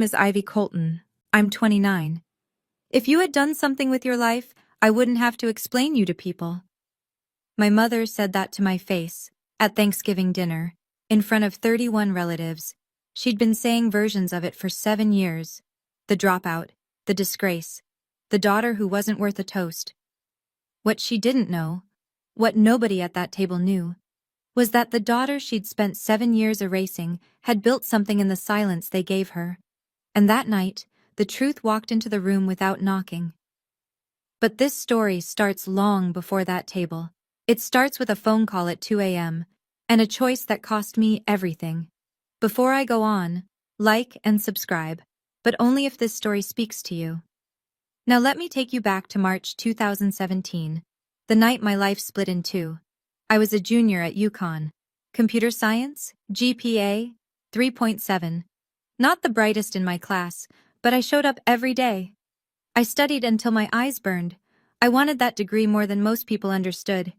Miss Ivy Colton. I'm 29. If you had done something with your life, I wouldn't have to explain you to people. My mother said that to my face, at Thanksgiving dinner, in front of 31 relatives. She'd been saying versions of it for 7 years. The dropout, the disgrace, the daughter who wasn't worth a toast. What she didn't know, what nobody at that table knew, was that the daughter she'd spent 7 years erasing had built something in the silence they gave her. And that night, the truth walked into the room without knocking. But this story starts long before that table. It starts with a phone call at 2 a.m., and a choice that cost me everything. Before I go on, like and subscribe, but only if this story speaks to you. Now let me take you back to March 2017, the night my life split in two. I was a junior at UConn. Computer science, GPA, 3.7. Not the brightest in my class, but I showed up every day. I studied until my eyes burned. I wanted that degree more than most people understood.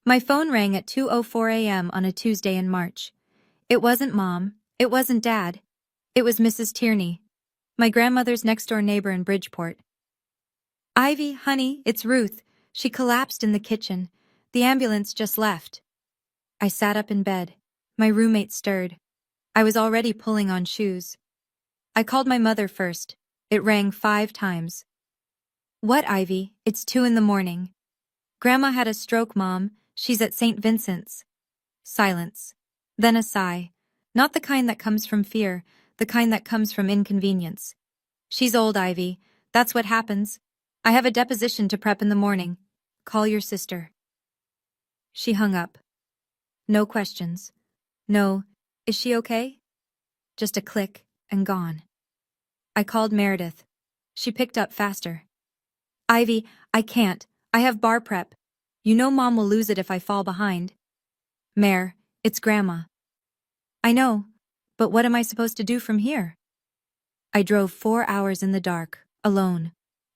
My phone rang at 2:04 a.m. on a Tuesday in March. It wasn't Mom. It wasn't Dad. It was Mrs. Tierney, my grandmother's next-door neighbor in Bridgeport. "Ivy, honey, it's Ruth." She collapsed in the kitchen. The ambulance just left. I sat up in bed. My roommate stirred. I was already pulling on shoes. I called my mother first. It rang 5 times. "What, Ivy? It's 2 in the morning." "Grandma had a stroke, Mom. She's at St. Vincent's." Silence. Then a sigh. Not the kind that comes from fear, the kind that comes from inconvenience. "She's old, Ivy. That's what happens. I have a deposition to prep in the morning. Call your sister." She hung up. No questions. No, "Is she okay?" Just a click, and gone. I called Meredith. She picked up faster. "Ivy, I can't. I have bar prep. You know Mom will lose it if I fall behind." "Mare, it's Grandma." "I know, but what am I supposed to do from here?" I drove 4 hours in the dark, alone.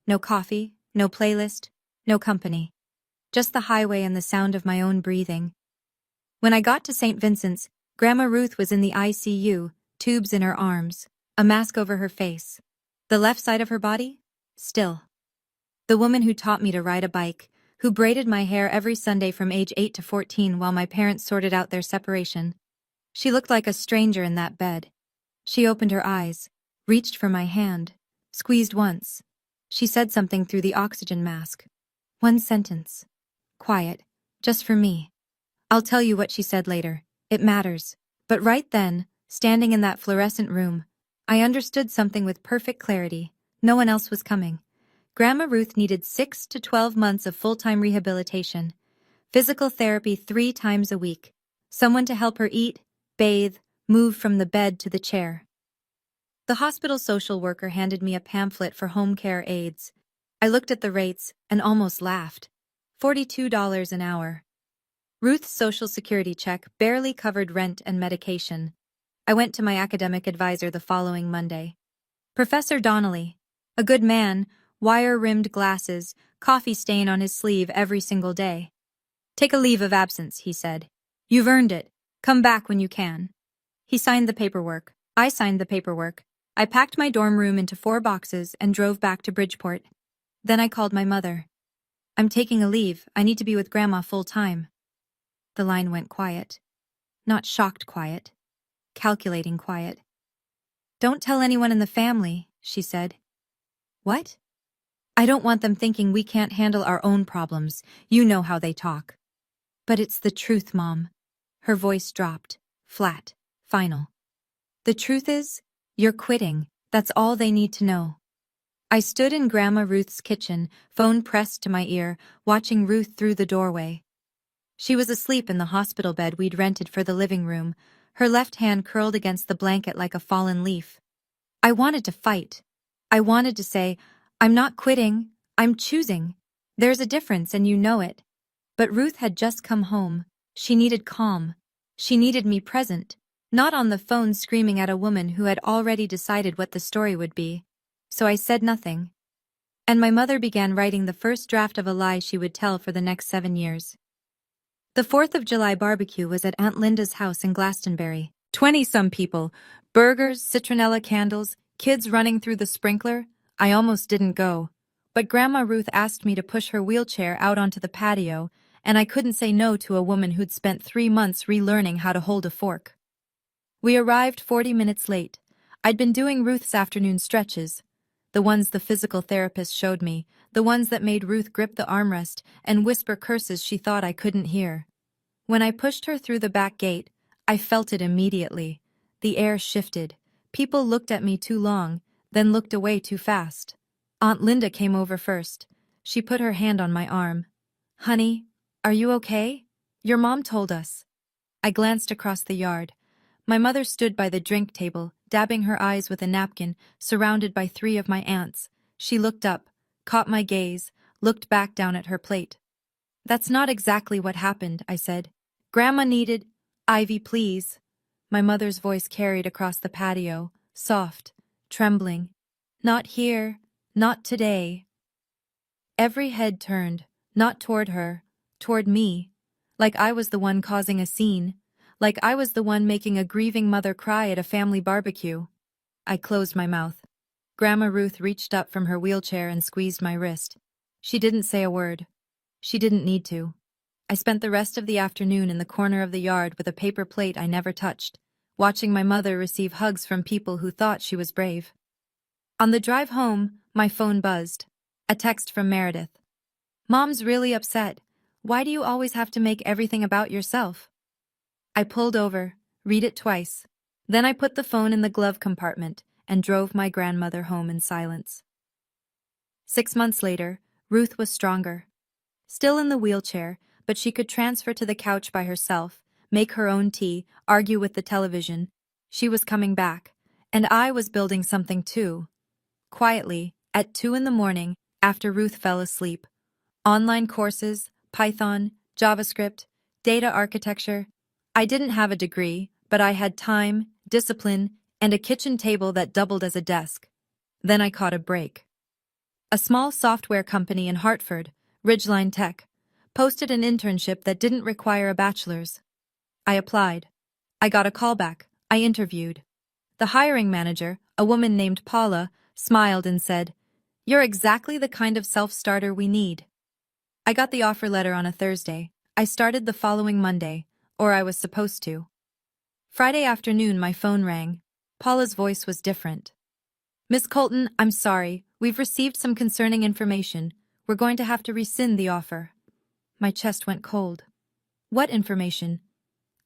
No coffee, no playlist, no company. Just the highway and the sound of my own breathing. When I got to St. Vincent's, Grandma Ruth was in the ICU, tubes in her arms, a mask over her face. The left side of her body? Still. The woman who taught me to ride a bike, who braided my hair every Sunday from age 8 to 14 while my parents sorted out their separation. She looked like a stranger in that bed. She opened her eyes, reached for my hand, squeezed once. She said something through the oxygen mask. One sentence. Quiet, just for me. I'll tell you what she said later. It matters. But right then, standing in that fluorescent room, I understood something with perfect clarity. No one else was coming. Grandma Ruth needed 6 to 12 months of full-time rehabilitation. Physical therapy 3 times a week. Someone to help her eat, bathe, move from the bed to the chair. The hospital social worker handed me a pamphlet for home care aides. I looked at the rates and almost laughed. $42 an hour. Ruth's Social Security check barely covered rent and medication. I went to my academic advisor the following Monday. Professor Donnelly, a good man, wire-rimmed glasses, coffee stain on his sleeve every single day. "Take a leave of absence," he said. "You've earned it. Come back when you can." He signed the paperwork. I signed the paperwork. I packed my dorm room into 4 boxes and drove back to Bridgeport. Then I called my mother. "I'm taking a leave. I need to be with Grandma full-time." The line went quiet. Not shocked quiet. Calculating quiet. "Don't tell anyone in the family," she said. "What?" "I don't want them thinking we can't handle our own problems. You know how they talk." "But it's the truth, Mom." Her voice dropped, flat, final. "The truth is, you're quitting. That's all they need to know." I stood in Grandma Ruth's kitchen, phone pressed to my ear, watching Ruth through the doorway. She was asleep in the hospital bed we'd rented for the living room, her left hand curled against the blanket like a fallen leaf. I wanted to fight. I wanted to say, "I'm not quitting, I'm choosing. There's a difference and you know it." But Ruth had just come home. She needed calm. She needed me present, not on the phone screaming at a woman who had already decided what the story would be. So I said nothing. And my mother began writing the first draft of a lie she would tell for the next 7 years. The 4th of July barbecue was at Aunt Linda's house in Glastonbury. 20-some people, burgers, citronella candles, Kids running through the sprinkler, I almost didn't go. But Grandma Ruth asked me to push her wheelchair out onto the patio, and I couldn't say no to a woman who'd spent 3 months relearning how to hold a fork. We arrived 40 minutes late. I'd been doing Ruth's afternoon stretches, the ones the physical therapist showed me, the ones that made Ruth grip the armrest and whisper curses she thought I couldn't hear. When I pushed her through the back gate, I felt it immediately. The air shifted. People looked at me too long, then looked away too fast. Aunt Linda came over first. She put her hand on my arm. "Honey, are you okay? Your mom told us." I glanced across the yard. My mother stood by the drink table, dabbing her eyes with a napkin, surrounded by 3 of my aunts. She looked up, caught my gaze, looked back down at her plate. "That's not exactly what happened," I said. "Grandma needed—" "Ivy, please." My mother's voice carried across the patio, soft, trembling. "Not here, not today." Every head turned, not toward her, toward me, like I was the one causing a scene, like I was the one making a grieving mother cry at a family barbecue. I closed my mouth. Grandma Ruth reached up from her wheelchair and squeezed my wrist. She didn't say a word. She didn't need to. I spent the rest of the afternoon in the corner of the yard with a paper plate I never touched, watching my mother receive hugs from people who thought she was brave. On the drive home, my phone buzzed. A text from Meredith. "Mom's really upset. Why do you always have to make everything about yourself?" I pulled over, read it twice. Then I put the phone in the glove compartment and drove my grandmother home in silence. 6 months later, Ruth was stronger. Still in the wheelchair, but she could transfer to the couch by herself, make her own tea, argue with the television. She was coming back, and I was building something too. Quietly, at 2 in the morning, after Ruth fell asleep. Online courses, Python, JavaScript, data architecture. I didn't have a degree, but I had time, discipline, and a kitchen table that doubled as a desk. Then I caught a break. A small software company in Hartford, Ridgeline Tech, posted an internship that didn't require a bachelor's. I applied. I got a callback. I interviewed. The hiring manager, a woman named Paula, smiled and said, "You're exactly the kind of self-starter we need." I got the offer letter on a Thursday. I started the following Monday, or I was supposed to. Friday afternoon my phone rang. Paula's voice was different. "Miss Colton, I'm sorry. We've received some concerning information. We're going to have to rescind the offer." My chest went cold. "What information?"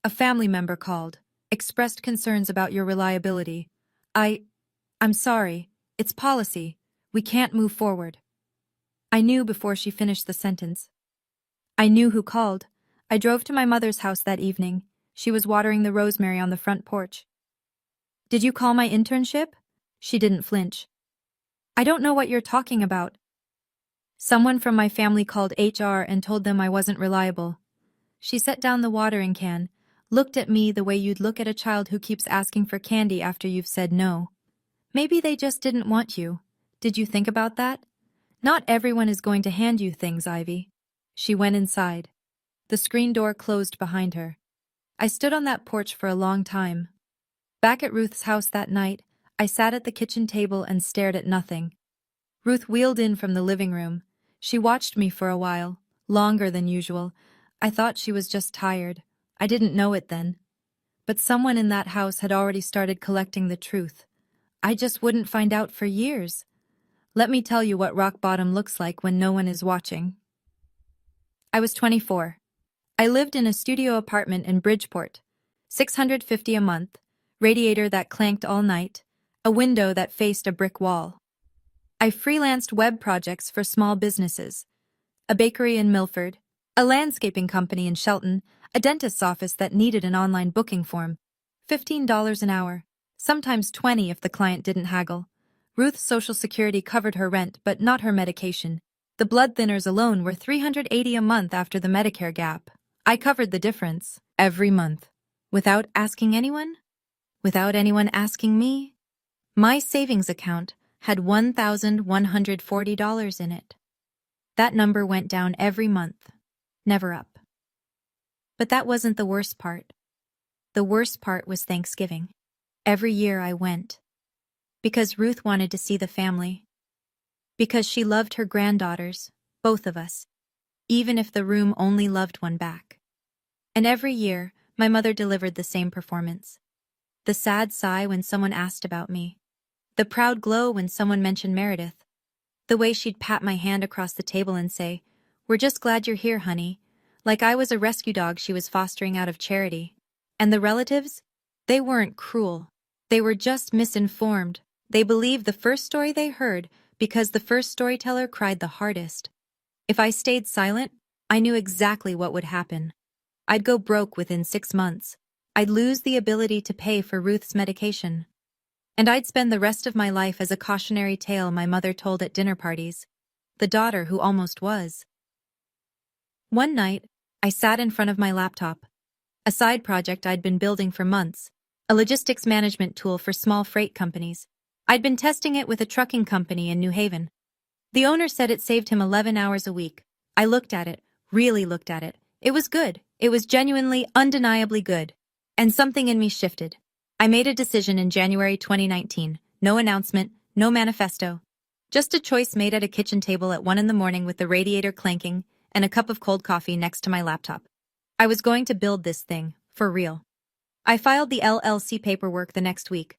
"A family member called, expressed concerns about your reliability. I'm sorry. It's policy. We can't move forward." I knew before she finished the sentence. I knew who called. I drove to my mother's house that evening. She was watering the rosemary on the front porch. "Did you call my internship?" She didn't flinch. "I don't know what you're talking about." "Someone from my family called HR and told them I wasn't reliable." She set down the watering can, looked at me the way you'd look at a child who keeps asking for candy after you've said no. "Maybe they just didn't want you. Did you think about that? Not everyone is going to hand you things, Ivy." She went inside. The screen door closed behind her. I stood on that porch for a long time. Back at Ruth's house that night, I sat at the kitchen table and stared at nothing. Ruth wheeled in from the living room. She watched me for a while, longer than usual. I thought she was just tired. I didn't know it then. But someone in that house had already started collecting the truth. I just wouldn't find out for years. Let me tell you what rock bottom looks like when no one is watching. I was 24. I lived in a studio apartment in Bridgeport. $650 a month, radiator that clanked all night, a window that faced a brick wall. I freelanced web projects for small businesses. A bakery in Milford, a landscaping company in Shelton, a dentist's office that needed an online booking form. $15 an hour, sometimes $20 if the client didn't haggle. Ruth's Social Security covered her rent but not her medication. The blood thinners alone were $380 a month after the Medicare gap. I covered the difference, every month. Without asking anyone? Without anyone asking me? My savings account had $1,140 in it. That number went down every month, never up. But that wasn't the worst part. The worst part was Thanksgiving. Every year I went. Because Ruth wanted to see the family. Because she loved her granddaughters, both of us, even if the room only loved one back. And every year, my mother delivered the same performance. The sad sigh when someone asked about me. The proud glow when someone mentioned Meredith. The way she'd pat my hand across the table and say, "We're just glad you're here, honey," like I was a rescue dog she was fostering out of charity. And the relatives? They weren't cruel. They were just misinformed. They believed the first story they heard because the first storyteller cried the hardest. If I stayed silent, I knew exactly what would happen. I'd go broke within 6 months. I'd lose the ability to pay for Ruth's medication. And I'd spend the rest of my life as a cautionary tale my mother told at dinner parties. The daughter who almost was. One night, I sat in front of my laptop. A side project I'd been building for months. A logistics management tool for small freight companies. I'd been testing it with a trucking company in New Haven. The owner said it saved him 11 hours a week. I looked at it, really looked at it. It was good. It was genuinely, undeniably good. And something in me shifted. I made a decision in January 2019. No announcement, no manifesto. Just a choice made at a kitchen table at 1 in the morning with the radiator clanking and a cup of cold coffee next to my laptop. I was going to build this thing, for real. I filed the LLC paperwork the next week.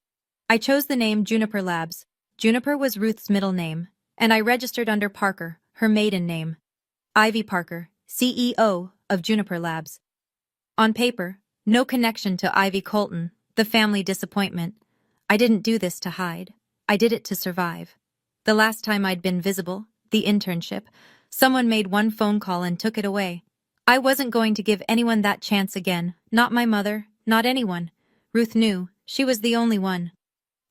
I chose the name Juniper Labs. Juniper was Ruth's middle name, and I registered under Parker, her maiden name. Ivy Parker, CEO of Juniper Labs. On paper, no connection to Ivy Colton, the family disappointment. I didn't do this to hide. I did it to survive. The last time I'd been visible, the internship, someone made one phone call and took it away. I wasn't going to give anyone that chance again, not my mother, not anyone. Ruth knew, she was the only one.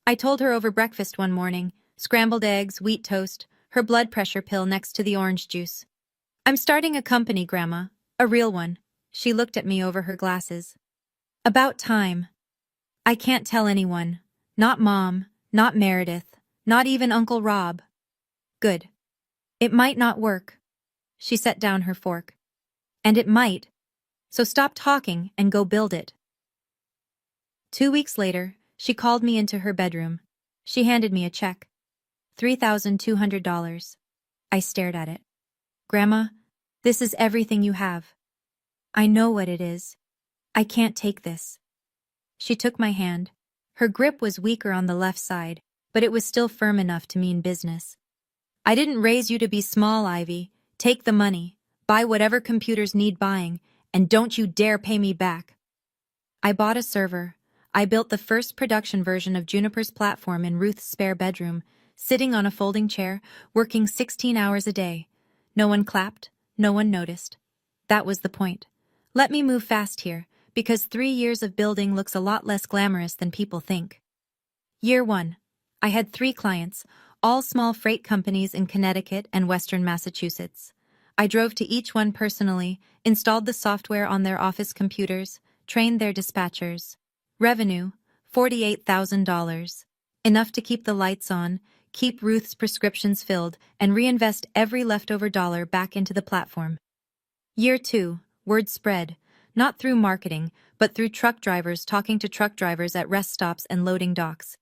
I told her over breakfast one morning, scrambled eggs, wheat toast, her blood pressure pill next to the orange juice. "I'm starting a company, Grandma, a real one." She looked at me over her glasses. "About time." "I can't tell anyone. Not Mom, not Meredith, not even Uncle Rob." "Good. It might not work." She set down her fork. "And it might. So stop talking and go build it." 2 weeks later, she called me into her bedroom. She handed me a check. $3,200. I stared at it. "Grandma, this is everything you have." "I know what it is. I can't take this." She took my hand. Her grip was weaker on the left side, but it was still firm enough to mean business. "I didn't raise you to be small, Ivy. Take the money, buy whatever computers need buying, and don't you dare pay me back." I bought a server. I built the first production version of Juniper's platform in Ruth's spare bedroom, sitting on a folding chair, working 16 hours a day. No one clapped, no one noticed. That was the point. Let me move fast here, because 3 years of building looks a lot less glamorous than people think. Year 1. I had 3 clients, all small freight companies in Connecticut and Western Massachusetts. I drove to each one personally, installed the software on their office computers, trained their dispatchers. Revenue, $48,000. Enough to keep the lights on, keep Ruth's prescriptions filled, and reinvest every leftover dollar back into the platform. Year 2, word spread, not through marketing, but through truck drivers talking to truck drivers at rest stops and loading docks.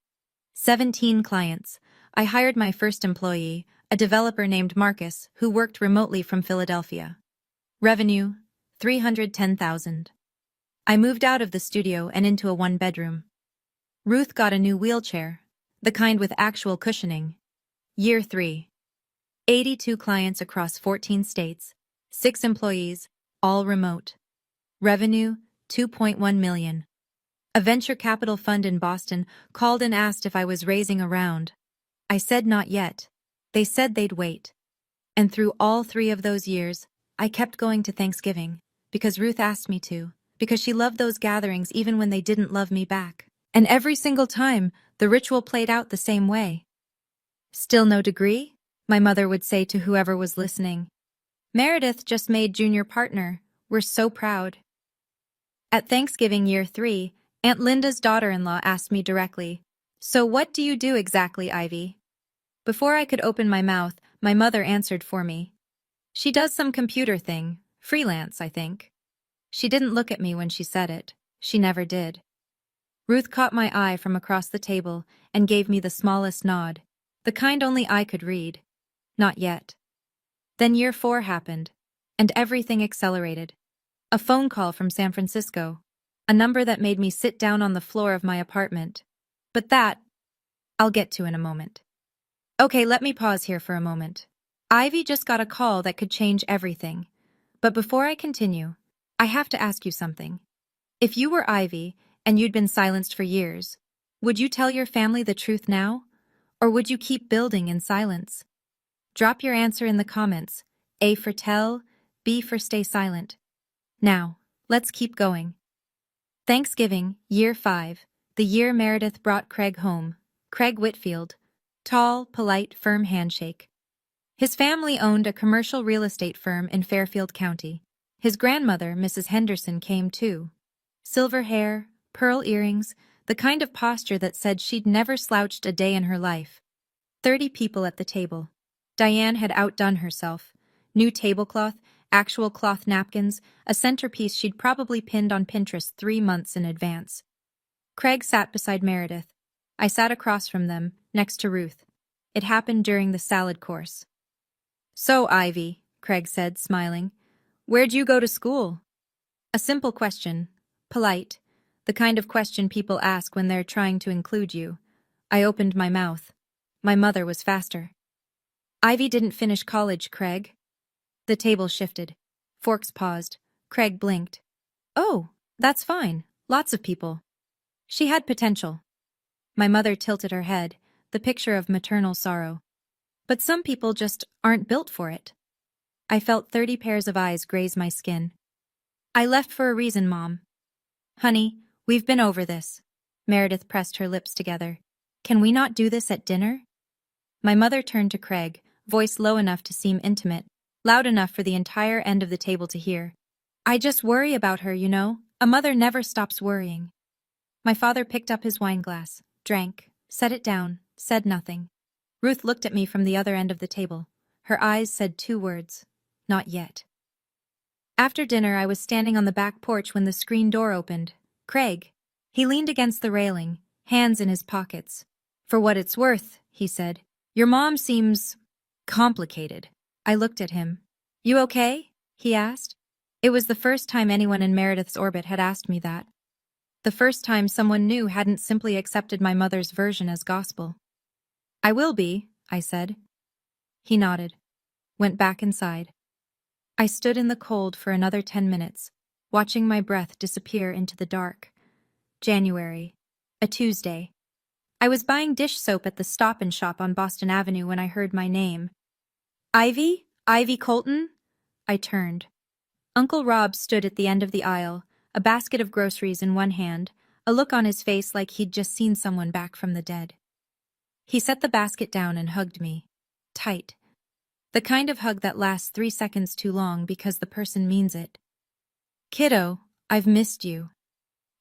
17 clients. I hired my first employee, a developer named Marcus, who worked remotely from Philadelphia. Revenue, $310,000. I moved out of the studio and into a one-bedroom. Ruth got a new wheelchair, the kind with actual cushioning. Year 3. 82 clients across 14 states, 6 employees, all remote. Revenue, $2.1 million. A venture capital fund in Boston called and asked if I was raising a round. I said not yet. They said they'd wait. And through all 3 of those years, I kept going to Thanksgiving, because Ruth asked me to, because she loved those gatherings even when they didn't love me back. And every single time, the ritual played out the same way. "Still no degree?" my mother would say to whoever was listening. "Meredith just made junior partner. We're so proud." At Thanksgiving year 3, Aunt Linda's daughter-in-law asked me directly, "So what do you do exactly, Ivy?" Before I could open my mouth, my mother answered for me. "She does some computer thing, freelance, I think." She didn't look at me when she said it. She never did. Ruth caught my eye from across the table and gave me the smallest nod, the kind only I could read. Not yet. Then year 4 happened, and everything accelerated. A phone call from San Francisco, a number that made me sit down on the floor of my apartment. But that, I'll get to in a moment. Okay, let me pause here for a moment. Ivy just got a call that could change everything. But before I continue, I have to ask you something. If you were Ivy, and you'd been silenced for years, would you tell your family the truth now? Or would you keep building in silence? Drop your answer in the comments. A for tell, B for stay silent. Now, let's keep going. Thanksgiving, year 5, the year Meredith brought Craig home. Craig Whitfield. Tall, polite, firm handshake. His family owned a commercial real estate firm in Fairfield County. His grandmother, Mrs. Henderson, came too. Silver hair, pearl earrings, the kind of posture that said she'd never slouched a day in her life. 30 people at the table. Diane had outdone herself. New tablecloth, actual cloth napkins, a centerpiece she'd probably pinned on Pinterest 3 months in advance. Craig sat beside Meredith. I sat across from them, next to Ruth. It happened during the salad course. So, Ivy, Craig said, smiling, where'd you go to school? A simple question. Polite. The kind of question people ask when they're trying to include you. I opened my mouth. My mother was faster. Ivy didn't finish college, Craig. The table shifted. Forks paused. Craig blinked. Oh, that's fine. Lots of people. She had potential. My mother tilted her head, the picture of maternal sorrow. But some people just aren't built for it. I felt 30 pairs of eyes graze my skin. I left for a reason, Mom. Honey, we've been over this. Meredith pressed her lips together. Can we not do this at dinner? My mother turned to Craig, voice low enough to seem intimate, loud enough for the entire end of the table to hear. I just worry about her, you know. A mother never stops worrying. My father picked up his wineglass, drank, set it down, said nothing. Ruth looked at me from the other end of the table. Her eyes said 2 words. Not yet. After dinner, I was standing on the back porch when the screen door opened. Craig. He leaned against the railing, hands in his pockets. For what it's worth, he said. Your mom seems complicated. I looked at him. You okay? He asked. It was the first time anyone in Meredith's orbit had asked me that. The first time someone new hadn't simply accepted my mother's version as gospel. I will be, I said. He nodded. Went back inside. I stood in the cold for another 10 minutes, watching my breath disappear into the dark. January. A Tuesday. I was buying dish soap at the Stop and Shop on Boston Avenue when I heard my name. Ivy? Ivy Colton? I turned. Uncle Rob stood at the end of the aisle, a basket of groceries in one hand, a look on his face like he'd just seen someone back from the dead. He set the basket down and hugged me. Tight. The kind of hug that lasts 3 seconds too long because the person means it. Kiddo, I've missed you.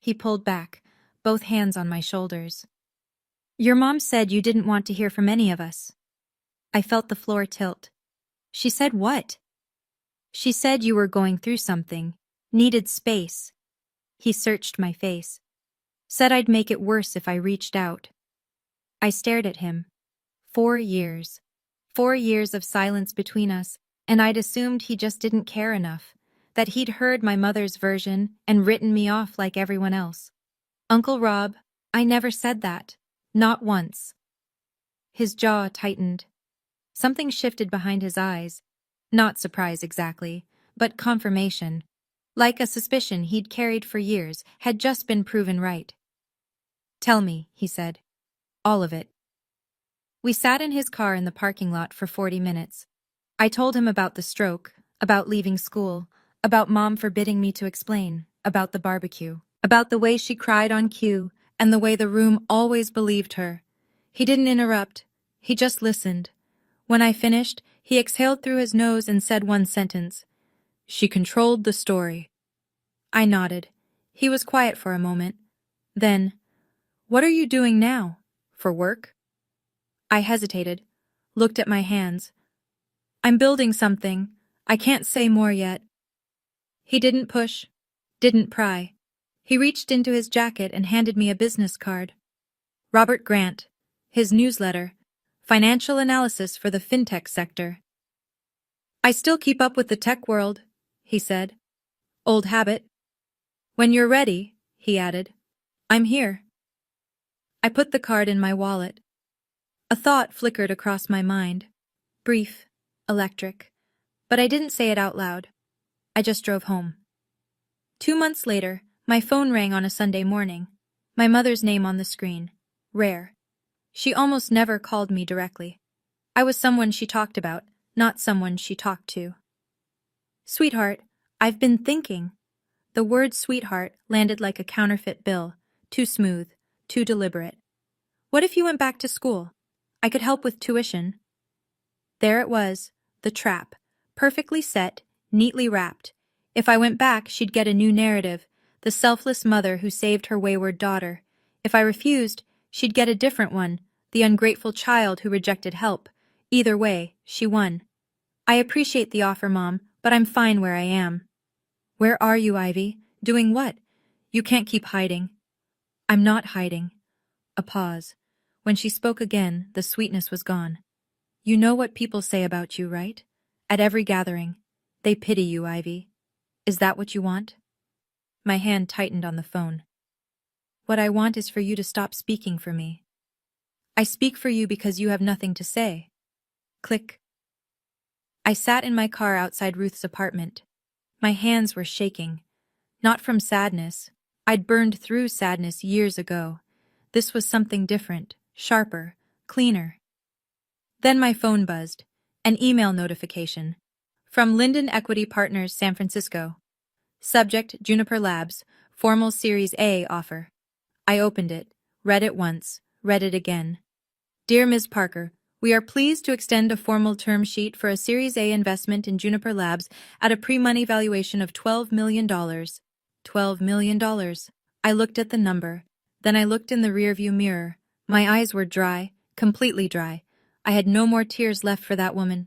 He pulled back, both hands on my shoulders. Your mom said you didn't want to hear from any of us. I felt the floor tilt. She said what? She said you were going through something, needed space. He searched my face. Said I'd make it worse if I reached out. I stared at him. 4 years. 4 years of silence between us, and I'd assumed he just didn't care enough, that he'd heard my mother's version and written me off like everyone else. Uncle Rob, I never said that. Not once. His jaw tightened. Something shifted behind his eyes. Not surprise exactly, but confirmation. Like a suspicion he'd carried for years had just been proven right. Tell me, he said. All of it. We sat in his car in the parking lot for 40 minutes. I told him about the stroke, about leaving school, about Mom forbidding me to explain, about the barbecue, about the way she cried on cue, and the way the room always believed her. He didn't interrupt. He just listened. When I finished, he exhaled through his nose and said one sentence. She controlled the story. I nodded. He was quiet for a moment. Then, what are you doing now? For work? I hesitated, looked at my hands. I'm building something. I can't say more yet. He didn't push, didn't pry. He reached into his jacket and handed me a business card. Robert Grant, his newsletter, financial analysis for the fintech sector. I still keep up with the tech world, he said. Old habit. When you're ready, he added. I'm here. I put the card in my wallet. A thought flickered across my mind. Brief, electric. But I didn't say it out loud. I just drove home. 2 months later, my phone rang on a Sunday morning. My mother's name on the screen. Rare. She almost never called me directly. I was someone she talked about, not someone she talked to. Sweetheart, I've been thinking. The word sweetheart landed like a counterfeit bill, too smooth, too deliberate. What if you went back to school? I could help with tuition. There it was, the trap, perfectly set, neatly wrapped. If I went back, she'd get a new narrative, the selfless mother who saved her wayward daughter. If I refused, she'd get a different one, the ungrateful child who rejected help. Either way, she won. I appreciate the offer, Mom, but I'm fine where I am. Where are you, Ivy? Doing what? You can't keep hiding. I'm not hiding. A pause. When she spoke again, the sweetness was gone. You know what people say about you, right? At every gathering. They pity you, Ivy. Is that what you want? My hand tightened on the phone. What I want is for you to stop speaking for me. I speak for you because you have nothing to say. Click. I sat in my car outside Ruth's apartment. My hands were shaking. Not from sadness. I'd burned through sadness years ago. This was something different, sharper, cleaner. Then my phone buzzed. An email notification. From Linden Equity Partners, San Francisco. Subject, Juniper Labs, formal Series A offer. I opened it, read it once, read it again. Dear Ms. Parker, we are pleased to extend a formal term sheet for a Series A investment in Juniper Labs at a pre-money valuation of $12 million. $12 million. I looked at the number. Then I looked in the rearview mirror. My eyes were dry, completely dry. I had no more tears left for that woman.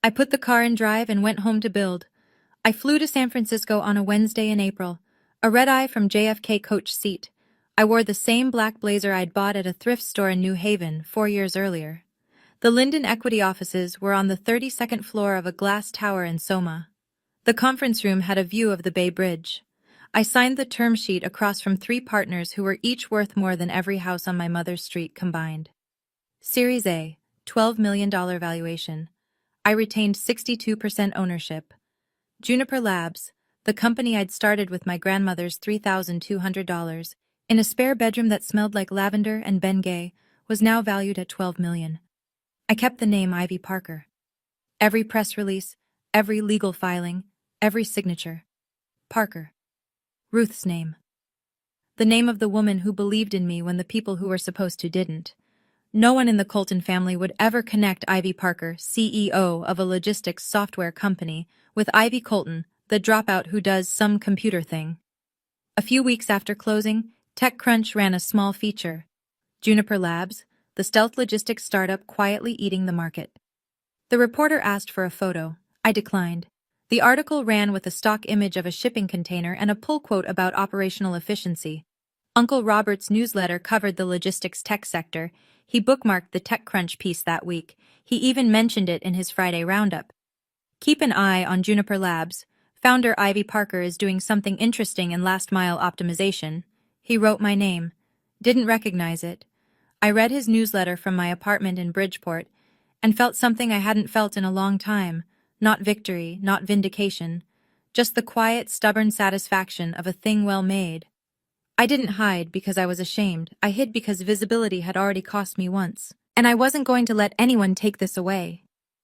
I put the car in drive and went home to build. I flew to San Francisco on a Wednesday in April, a red-eye from JFK coach seat. I wore the same black blazer I'd bought at a thrift store in New Haven 4 years earlier. The Linden Equity offices were on the 32nd floor of a glass tower in Soma. The conference room had a view of the Bay Bridge. I signed the term sheet across from 3 partners who were each worth more than every house on my mother's street combined. Series A, $12 million valuation. I retained 62% ownership. Juniper Labs, the company I'd started with my grandmother's $3,200, in a spare bedroom that smelled like lavender and Bengay, was now valued at $12 million. I kept the name Ivy Parker. Every press release, every legal filing, every signature. Parker. Ruth's name. The name of the woman who believed in me when the people who were supposed to didn't. No one in the Colton family would ever connect Ivy Parker, CEO of a logistics software company, with Ivy Colton, the dropout who does some computer thing. A few weeks after closing, TechCrunch ran a small feature. Juniper Labs, the stealth logistics startup quietly eating the market. The reporter asked for a photo. I declined. The article ran with a stock image of a shipping container and a pull quote about operational efficiency. Uncle Robert's newsletter covered the logistics tech sector. He bookmarked the TechCrunch piece that week. He even mentioned it in his Friday roundup. Keep an eye on Juniper Labs. Founder Ivy Parker is doing something interesting in last-mile optimization. He wrote my name. Didn't recognize it. I read his newsletter from my apartment in Bridgeport and felt something I hadn't felt in a long time. Not victory, not vindication. Just the quiet, stubborn satisfaction of a thing well made. I didn't hide because I was ashamed. I hid because visibility had already cost me once. And I wasn't going to let anyone take this away.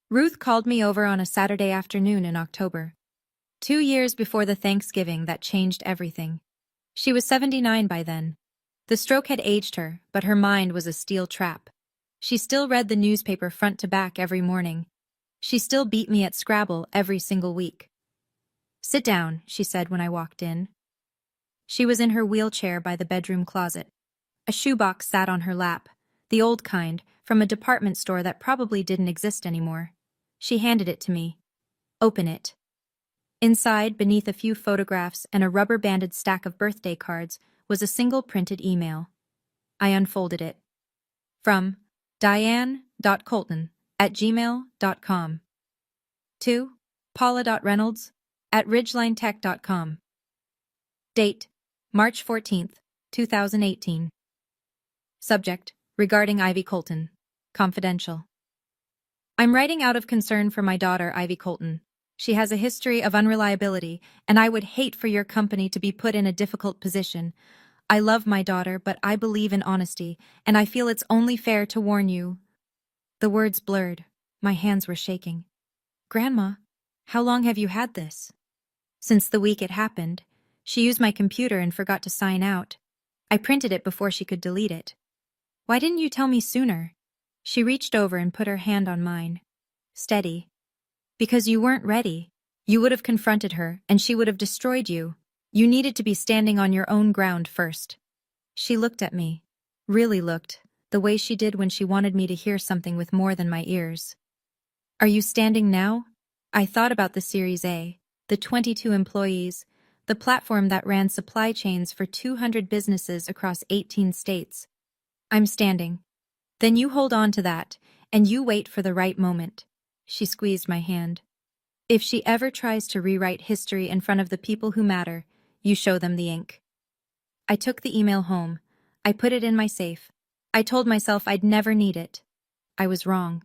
Ruth called me over on a Saturday afternoon in October. 2 years before the Thanksgiving that changed everything. She was 79 by then. The stroke had aged her, but her mind was a steel trap. She still read the newspaper front to back every morning. She still beat me at Scrabble every single week. Sit down, she said when I walked in. She was in her wheelchair by the bedroom closet. A shoebox sat on her lap, the old kind, from a department store that probably didn't exist anymore. She handed it to me. Open it. Inside, beneath a few photographs and a rubber-banded stack of birthday cards, was a single printed email. I unfolded it. From diane.colton@gmail.com to paula.reynolds@ridgelinetech.com. Date: March 14th, 2018. Subject: regarding Ivy Colton. Confidential. I'm writing out of concern for my daughter, Ivy Colton. She has a history of unreliability, and I would hate for your company to be put in a difficult position. I love my daughter, but I believe in honesty, and I feel it's only fair to warn you. The words blurred. My hands were shaking. Grandma, how long have you had this? Since the week it happened. She used my computer and forgot to sign out. I printed it before she could delete it. Why didn't you tell me sooner? She reached over and put her hand on mine. Steady. Because you weren't ready. You would have confronted her, and she would have destroyed you. You needed to be standing on your own ground first. She looked at me. Really looked, the way she did when she wanted me to hear something with more than my ears. Are you standing now? I thought about the Series A, the 22 employees, the platform that ran supply chains for 200 businesses across 18 states. I'm standing. Then you hold on to that, and you wait for the right moment. She squeezed my hand. If she ever tries to rewrite history in front of the people who matter, you show them the ink. I took the email home. I put it in my safe. I told myself I'd never need it. I was wrong.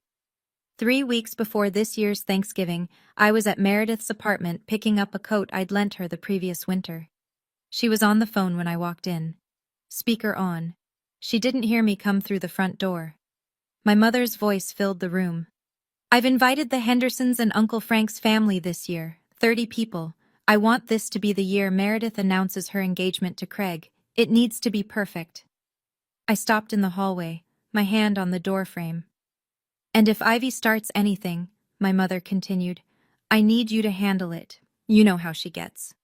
3 weeks before this year's Thanksgiving, I was at Meredith's apartment picking up a coat I'd lent her the previous winter. She was on the phone when I walked in. Speaker on. She didn't hear me come through the front door. My mother's voice filled the room. I've invited the Hendersons and Uncle Frank's family this year, 30 people. I want this to be the year Meredith announces her engagement to Craig. It needs to be perfect. I stopped in the hallway, my hand on the door frame. And if Ivy starts anything, my mother continued, I need you to handle it. You know how she gets.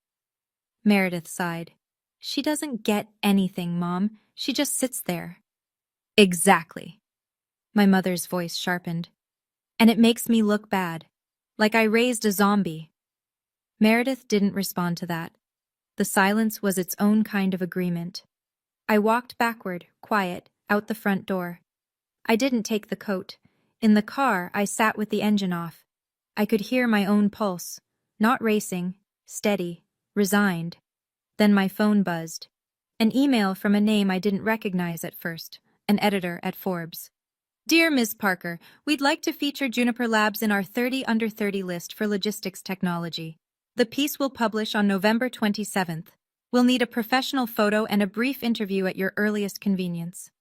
Meredith sighed. She doesn't get anything, Mom. She just sits there. Exactly. My mother's voice sharpened. And it makes me look bad. Like I raised a zombie. Meredith didn't respond to that. The silence was its own kind of agreement. I walked backward, quiet, out the front door. I didn't take the coat. In the car, I sat with the engine off. I could hear my own pulse. Not racing, steady, resigned. Then my phone buzzed. An email from a name I didn't recognize at first, an editor at Forbes. Dear Ms. Parker, we'd like to feature Juniper Labs in our 30 under 30 list for logistics technology. The piece will publish on November 27th. We'll need a professional photo and a brief interview at your earliest convenience.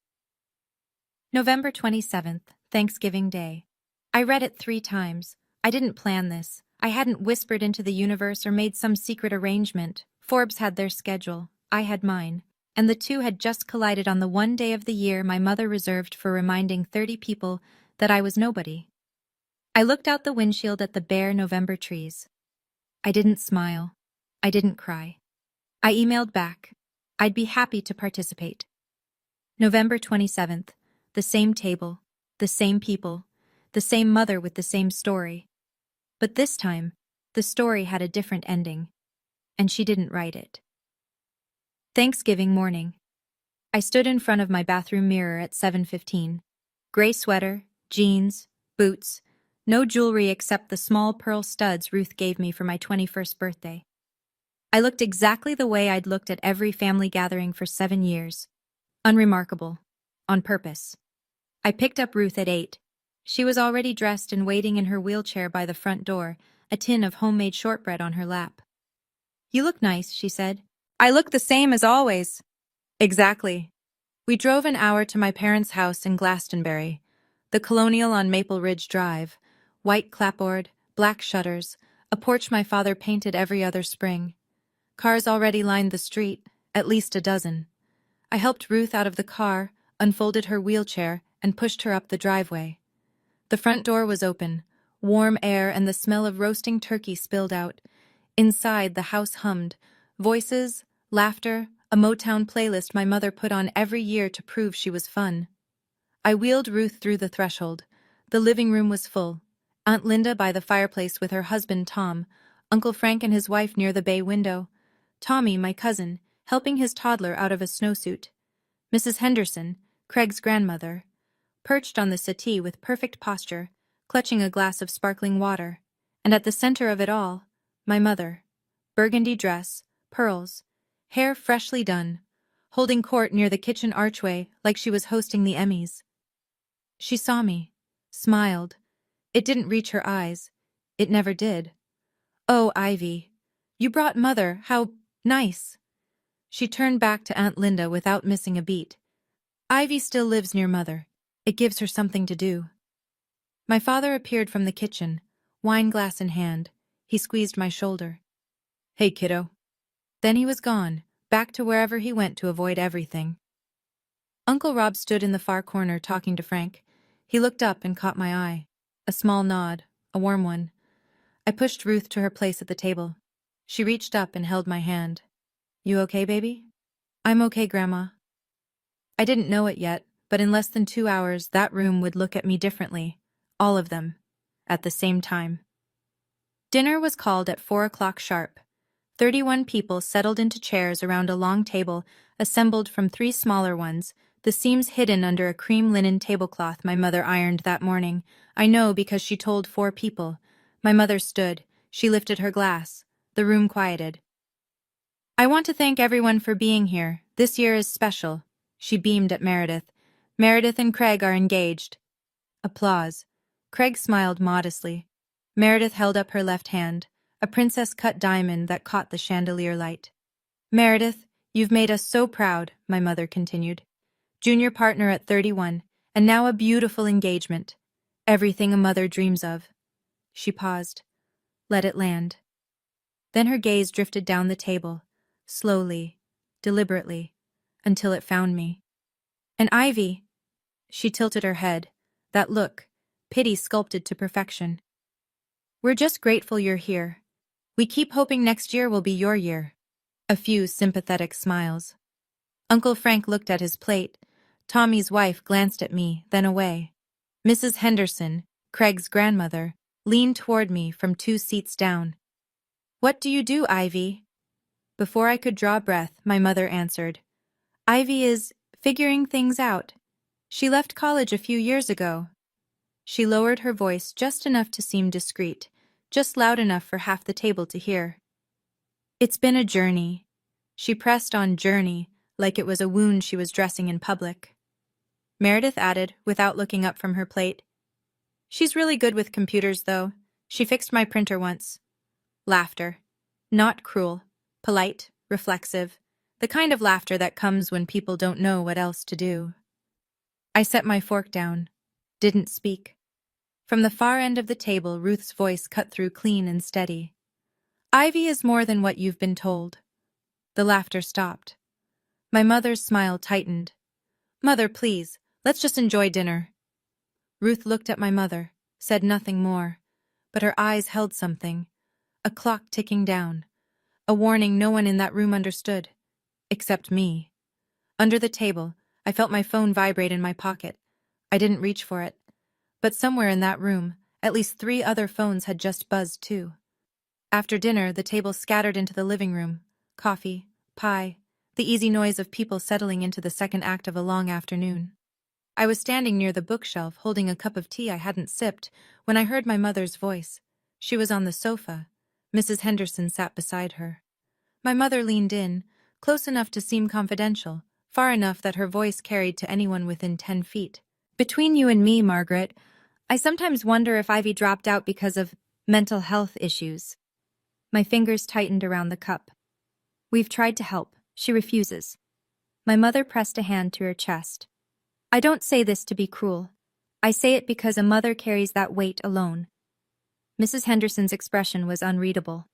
November 27th, Thanksgiving Day. I read it 3 times. I didn't plan this. I hadn't whispered into the universe or made some secret arrangement. Forbes had their schedule. I had mine. And the two had just collided on the one day of the year my mother reserved for reminding 30 people that I was nobody. I looked out the windshield at the bare November trees. I didn't smile. I didn't cry. I emailed back. I'd be happy to participate. November 27th, the same table, the same people, the same mother with the same story. But this time, the story had a different ending, and she didn't write it. Thanksgiving morning. I stood in front of my bathroom mirror at 7:15. Gray sweater, jeans, boots, no jewelry except the small pearl studs Ruth gave me for my 21st birthday. I looked exactly the way I'd looked at every family gathering for 7 years. Unremarkable. On purpose. I picked up Ruth at 8. She was already dressed and waiting in her wheelchair by the front door, a tin of homemade shortbread on her lap. You look nice, she said. I look the same as always. Exactly. We drove an hour to my parents' house in Glastonbury, the Colonial on Maple Ridge Drive, white clapboard, black shutters, a porch my father painted every other spring. Cars already lined the street, at least a dozen. I helped Ruth out of the car, unfolded her wheelchair, and pushed her up the driveway. The front door was open. Warm air and the smell of roasting turkey spilled out. Inside, the house hummed. Voices, laughter, a Motown playlist my mother put on every year to prove she was fun. I wheeled Ruth through the threshold. The living room was full. Aunt Linda by the fireplace with her husband Tom, Uncle Frank and his wife near the bay window. Tommy, my cousin, helping his toddler out of a snowsuit. Mrs. Henderson, Craig's grandmother, perched on the settee with perfect posture, clutching a glass of sparkling water. And at the center of it all, my mother. Burgundy dress, pearls, hair freshly done, holding court near the kitchen archway like she was hosting the Emmys. She saw me, smiled. It didn't reach her eyes. It never did. "Oh, Ivy. You brought Mother, how nice." She turned back to Aunt Linda without missing a beat. "Ivy still lives near Mother. It gives her something to do." My father appeared from the kitchen, wine glass in hand. He squeezed my shoulder. "Hey, kiddo." Then he was gone, back to wherever he went to avoid everything. Uncle Rob stood in the far corner talking to Frank. He looked up and caught my eye. A small nod, a warm one. I pushed Ruth to her place at the table. She reached up and held my hand. "You okay, baby?" "I'm okay, Grandma." I didn't know it yet, but in less than 2 hours that room would look at me differently. All of them. At the same time. Dinner was called at 4 o'clock sharp. 31 people settled into chairs around a long table, assembled from 3 smaller ones, the seams hidden under a cream linen tablecloth my mother ironed that morning. I know because she told 4 people. My mother stood. She lifted her glass. The room quieted. "I want to thank everyone for being here. This year is special." She beamed at Meredith. "Meredith and Craig are engaged." Applause. Craig smiled modestly. Meredith held up her left hand, a princess-cut diamond that caught the chandelier light. "Meredith, you've made us so proud," my mother continued. "Junior partner at 31, and now a beautiful engagement. Everything a mother dreams of." She paused. Let it land. Then her gaze drifted down the table, slowly, deliberately, until it found me. "And Ivy." She tilted her head. That look, pity sculpted to perfection. "We're just grateful you're here. We keep hoping next year will be your year." A few sympathetic smiles. Uncle Frank looked at his plate. Tommy's wife glanced at me, then away. Mrs. Henderson, Craig's grandmother, leaned toward me from 2 seats down. "What do you do, Ivy?" Before I could draw breath, my mother answered. "Ivy is figuring things out. She left college a few years ago." She lowered her voice just enough to seem discreet, just loud enough for half the table to hear. "It's been a journey." She pressed on journey, like it was a wound she was dressing in public. Meredith added, without looking up from her plate, "She's really good with computers, though. She fixed my printer once." Laughter. Not cruel. Polite, reflexive. The kind of laughter that comes when people don't know what else to do. I set my fork down. Didn't speak. From the far end of the table, Ruth's voice cut through clean and steady. "Ivy is more than what you've been told." The laughter stopped. My mother's smile tightened. "Mother, please, let's just enjoy dinner." Ruth looked at my mother, said nothing more, but her eyes held something. A clock ticking down. A warning no one in that room understood. Except me. Under the table, I felt my phone vibrate in my pocket. I didn't reach for it. But somewhere in that room, at least 3 other phones had just buzzed too. After dinner, the table scattered into the living room. Coffee, pie, the easy noise of people settling into the second act of a long afternoon. I was standing near the bookshelf holding a cup of tea I hadn't sipped when I heard my mother's voice. She was on the sofa. Mrs. Henderson sat beside her. My mother leaned in, close enough to seem confidential, far enough that her voice carried to anyone within 10 feet. "Between you and me, Margaret, I sometimes wonder if Ivy dropped out because of mental health issues." My fingers tightened around the cup. "We've tried to help. She refuses." My mother pressed a hand to her chest. "I don't say this to be cruel. I say it because a mother carries that weight alone." Mrs. Henderson's expression was unreadable.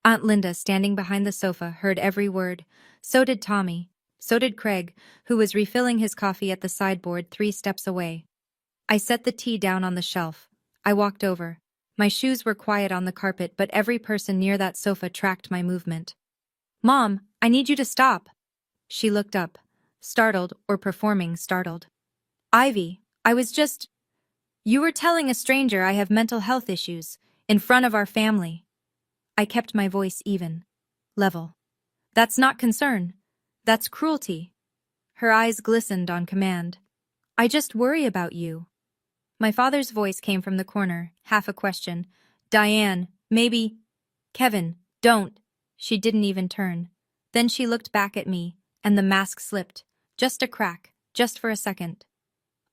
Aunt Linda, standing behind the sofa, heard every word. So did Tommy. So did Craig, who was refilling his coffee at the sideboard 3 steps away. I set the tea down on the shelf. I walked over. My shoes were quiet on the carpet, but every person near that sofa tracked my movement. "Mom, I need you to stop." She looked up, startled or performing startled. "Ivy, I was just... You were telling a stranger I have mental health issues, in front of our family." I kept my voice even. Level. That's not concern. That's cruelty. Her eyes glistened on command. I just worry about you. My father's voice came from the corner, half a question. Diane, maybe. Kevin, don't. She didn't even turn. Then she looked back at me, and the mask slipped. Just a crack, just for a second.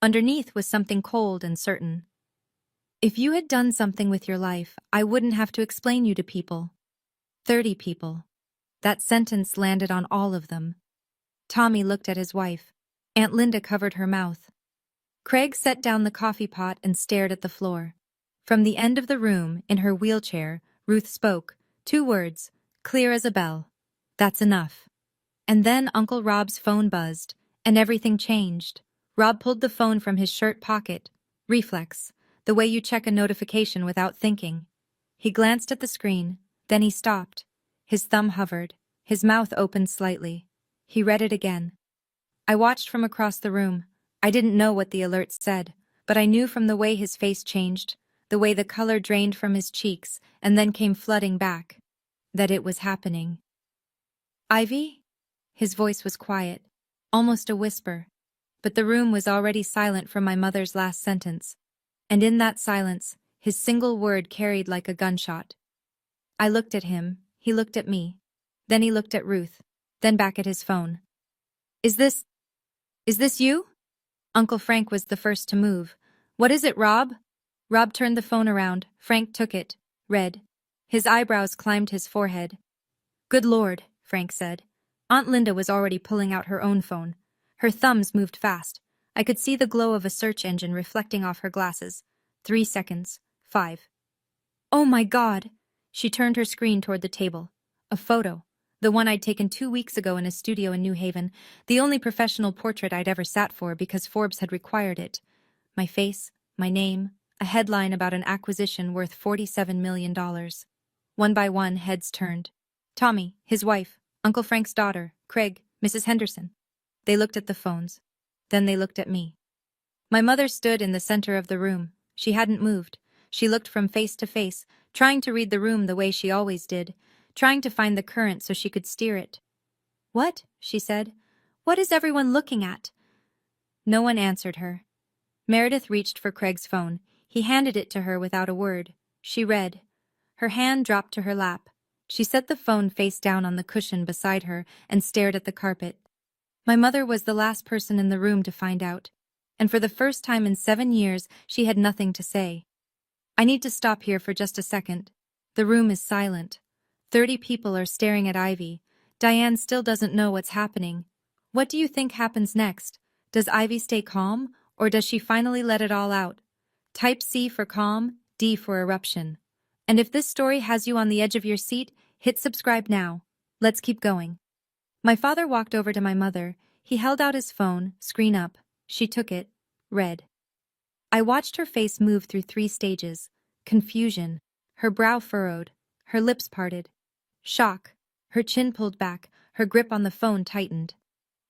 Underneath was something cold and certain. If you had done something with your life, I wouldn't have to explain you to people. 30 people. That sentence landed on all of them. Tommy looked at his wife. Aunt Linda covered her mouth. Craig set down the coffee pot and stared at the floor. From the end of the room, in her wheelchair, Ruth spoke. 2 words, clear as a bell. That's enough. And then Uncle Rob's phone buzzed, and everything changed. Rob pulled the phone from his shirt pocket. Reflex, the way you check a notification without thinking. He glanced at the screen, then he stopped. His thumb hovered, his mouth opened slightly. He read it again. I watched from across the room. I didn't know what the alert said, but I knew from the way his face changed, the way the color drained from his cheeks and then came flooding back, that it was happening. Ivy? His voice was quiet, almost a whisper, but the room was already silent from my mother's last sentence, and in that silence, his single word carried like a gunshot. I looked at him, he looked at me, then he looked at Ruth, then back at his phone. Is this you? Uncle Frank was the first to move. What is it, Rob? Rob turned the phone around. Frank took it, read. His eyebrows climbed his forehead. Good Lord, Frank said. Aunt Linda was already pulling out her own phone. Her thumbs moved fast. I could see the glow of a search engine reflecting off her glasses. 3 seconds. 5. Oh my God! She turned her screen toward the table. A photo. The one I'd taken 2 weeks ago in a studio in New Haven, the only professional portrait I'd ever sat for because Forbes had required it. My face, my name, a headline about an acquisition worth $47 million. One by one, heads turned. Tommy, his wife, Uncle Frank's daughter, Craig, Mrs. Henderson. They looked at the phones. Then they looked at me. My mother stood in the center of the room. She hadn't moved. She looked from face to face, trying to read the room the way she always did, trying to find the current so she could steer it. What? She said. What is everyone looking at? No one answered her. Meredith reached for Craig's phone. He handed it to her without a word. She read. Her hand dropped to her lap. She set the phone face down on the cushion beside her and stared at the carpet. My mother was the last person in the room to find out, and for the first time in 7 years, she had nothing to say. I need to stop here for just a second. The room is silent. 30 people are staring at Ivy. Diane still doesn't know what's happening. What do you think happens next? Does Ivy stay calm, or does she finally let it all out? Type C for calm, D for eruption. And if this story has you on the edge of your seat, hit subscribe now. Let's keep going. My father walked over to my mother. He held out his phone, screen up. She took it, read. I watched her face move through 3 stages. Confusion, her brow furrowed, her lips parted. Shock, her chin pulled back, her grip on the phone tightened.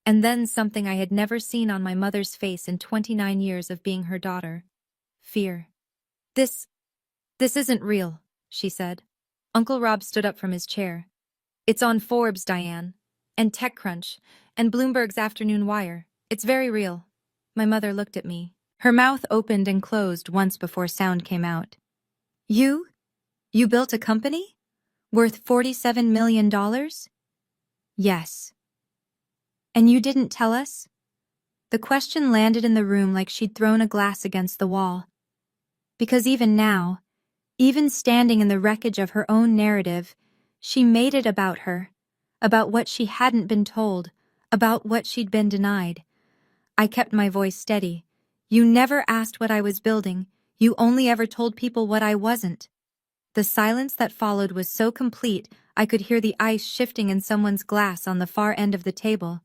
And then something I had never seen on my mother's face in 29 years of being her daughter. Fear. This isn't real, she said. Uncle Rob stood up from his chair. It's on Forbes, Diane, and TechCrunch, and Bloomberg's Afternoon Wire. It's very real. My mother looked at me. Her mouth opened and closed once before sound came out. You built a company? Worth $47 million? Yes. And you didn't tell us? The question landed in the room like she'd thrown a glass against the wall. Because even now, even standing in the wreckage of her own narrative, she made it about her, about what she hadn't been told, about what she'd been denied. I kept my voice steady. You never asked what I was building. You only ever told people what I wasn't. The silence that followed was so complete, I could hear the ice shifting in someone's glass on the far end of the table.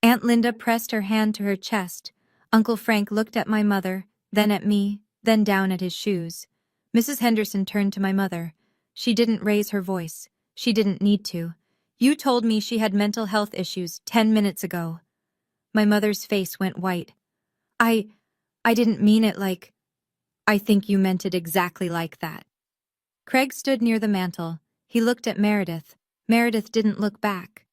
Aunt Linda pressed her hand to her chest. Uncle Frank looked at my mother, then at me, then down at his shoes. Mrs. Henderson turned to my mother. She didn't raise her voice. She didn't need to. You told me she had mental health issues 10 minutes ago. My mother's face went white. I didn't mean it like... I think you meant it exactly like that. Craig stood near the mantel. He looked at Meredith. Meredith didn't look back.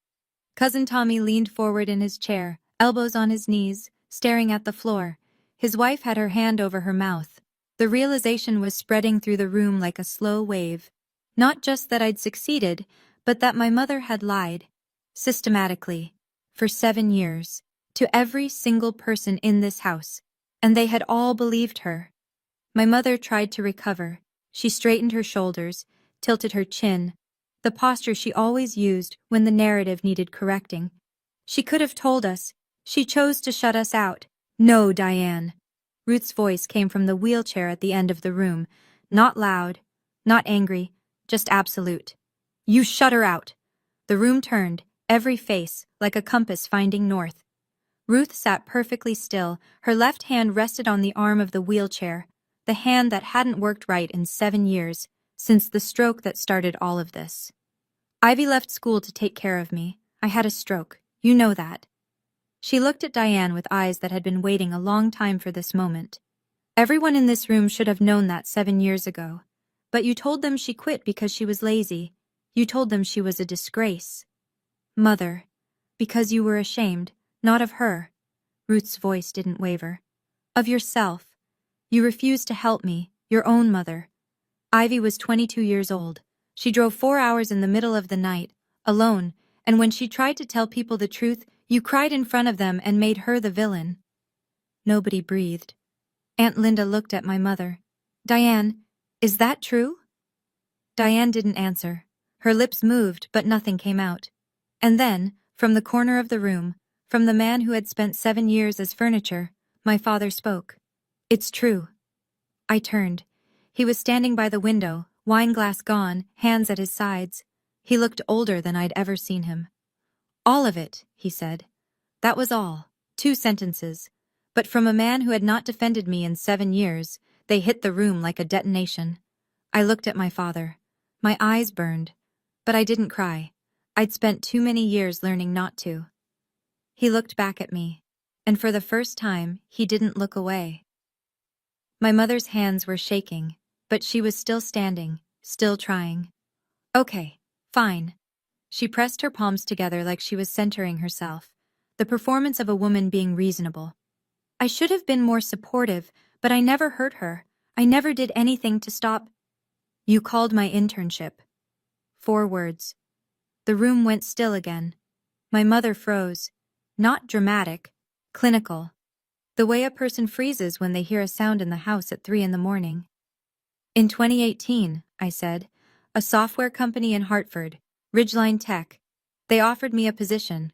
Cousin Tommy leaned forward in his chair, elbows on his knees, staring at the floor. His wife had her hand over her mouth. The realization was spreading through the room like a slow wave. Not just that I'd succeeded, but that my mother had lied. Systematically. For 7 years. To every single person in this house. And they had all believed her. My mother tried to recover. She straightened her shoulders, tilted her chin, the posture she always used when the narrative needed correcting. She could have told us. She chose to shut us out. No, Diane. Ruth's voice came from the wheelchair at the end of the room. Not loud, not angry, just absolute. You shut her out. The room turned, every face like a compass finding north. Ruth sat perfectly still, her left hand rested on the arm of the wheelchair, the hand that hadn't worked right in 7 years, since the stroke that started all of this. Ivy left school to take care of me. I had a stroke. You know that. She looked at Diane with eyes that had been waiting a long time for this moment. Everyone in this room should have known that 7 years ago. But you told them she quit because she was lazy. You told them she was a disgrace. Mother. Because you were ashamed, not of her. Ruth's voice didn't waver. Of yourself. You refused to help me, your own mother. Ivy was 22 years old. She drove 4 hours in the middle of the night, alone, and when she tried to tell people the truth, you cried in front of them and made her the villain. Nobody breathed. Aunt Linda looked at my mother. Diane, is that true? Diane didn't answer. Her lips moved, but nothing came out. And then, from the corner of the room, from the man who had spent 7 years as furniture, my father spoke. It's true. I turned. He was standing by the window, wine glass gone, hands at his sides. He looked older than I'd ever seen him. All of it, he said. That was all. 2 sentences. But from a man who had not defended me in 7 years, they hit the room like a detonation. I looked at my father. My eyes burned. But I didn't cry. I'd spent too many years learning not to. He looked back at me. And for the first time, he didn't look away. My mother's hands were shaking, but she was still standing, still trying. Okay, fine. She pressed her palms together like she was centering herself, the performance of a woman being reasonable. I should have been more supportive, but I never hurt her. I never did anything to stop. You called my internship. 4 words. The room went still again. My mother froze. Not dramatic, clinical. The way a person freezes when they hear a sound in the house at 3 a.m. In 2018, I said, a software company in Hartford, Ridgeline Tech. They offered me a position.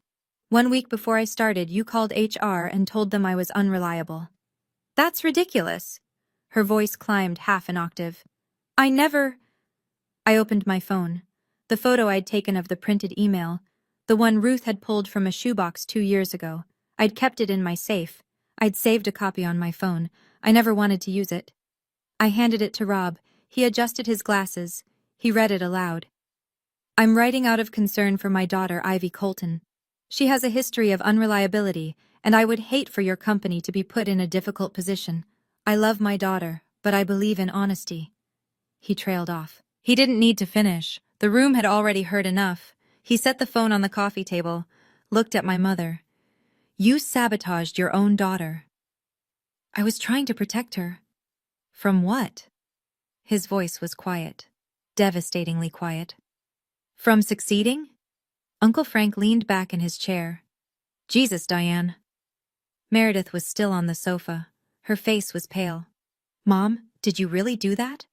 1 week before I started, you called HR and told them I was unreliable. That's ridiculous. Her voice climbed half an octave. I opened my phone. The photo I'd taken of the printed email, the one Ruth had pulled from a shoebox 2 years ago. I'd kept it in my safe. I'd saved a copy on my phone. I never wanted to use it. I handed it to Rob. He adjusted his glasses. He read it aloud. I'm writing out of concern for my daughter, Ivy Colton. She has a history of unreliability, and I would hate for your company to be put in a difficult position. I love my daughter, but I believe in honesty. He trailed off. He didn't need to finish. The room had already heard enough. He set the phone on the coffee table, looked at my mother. You sabotaged your own daughter. I was trying to protect her. From what? His voice was quiet, devastatingly quiet. From succeeding? Uncle Frank leaned back in his chair. Jesus, Diane. Meredith was still on the sofa. Her face was pale. Mom, did you really do that?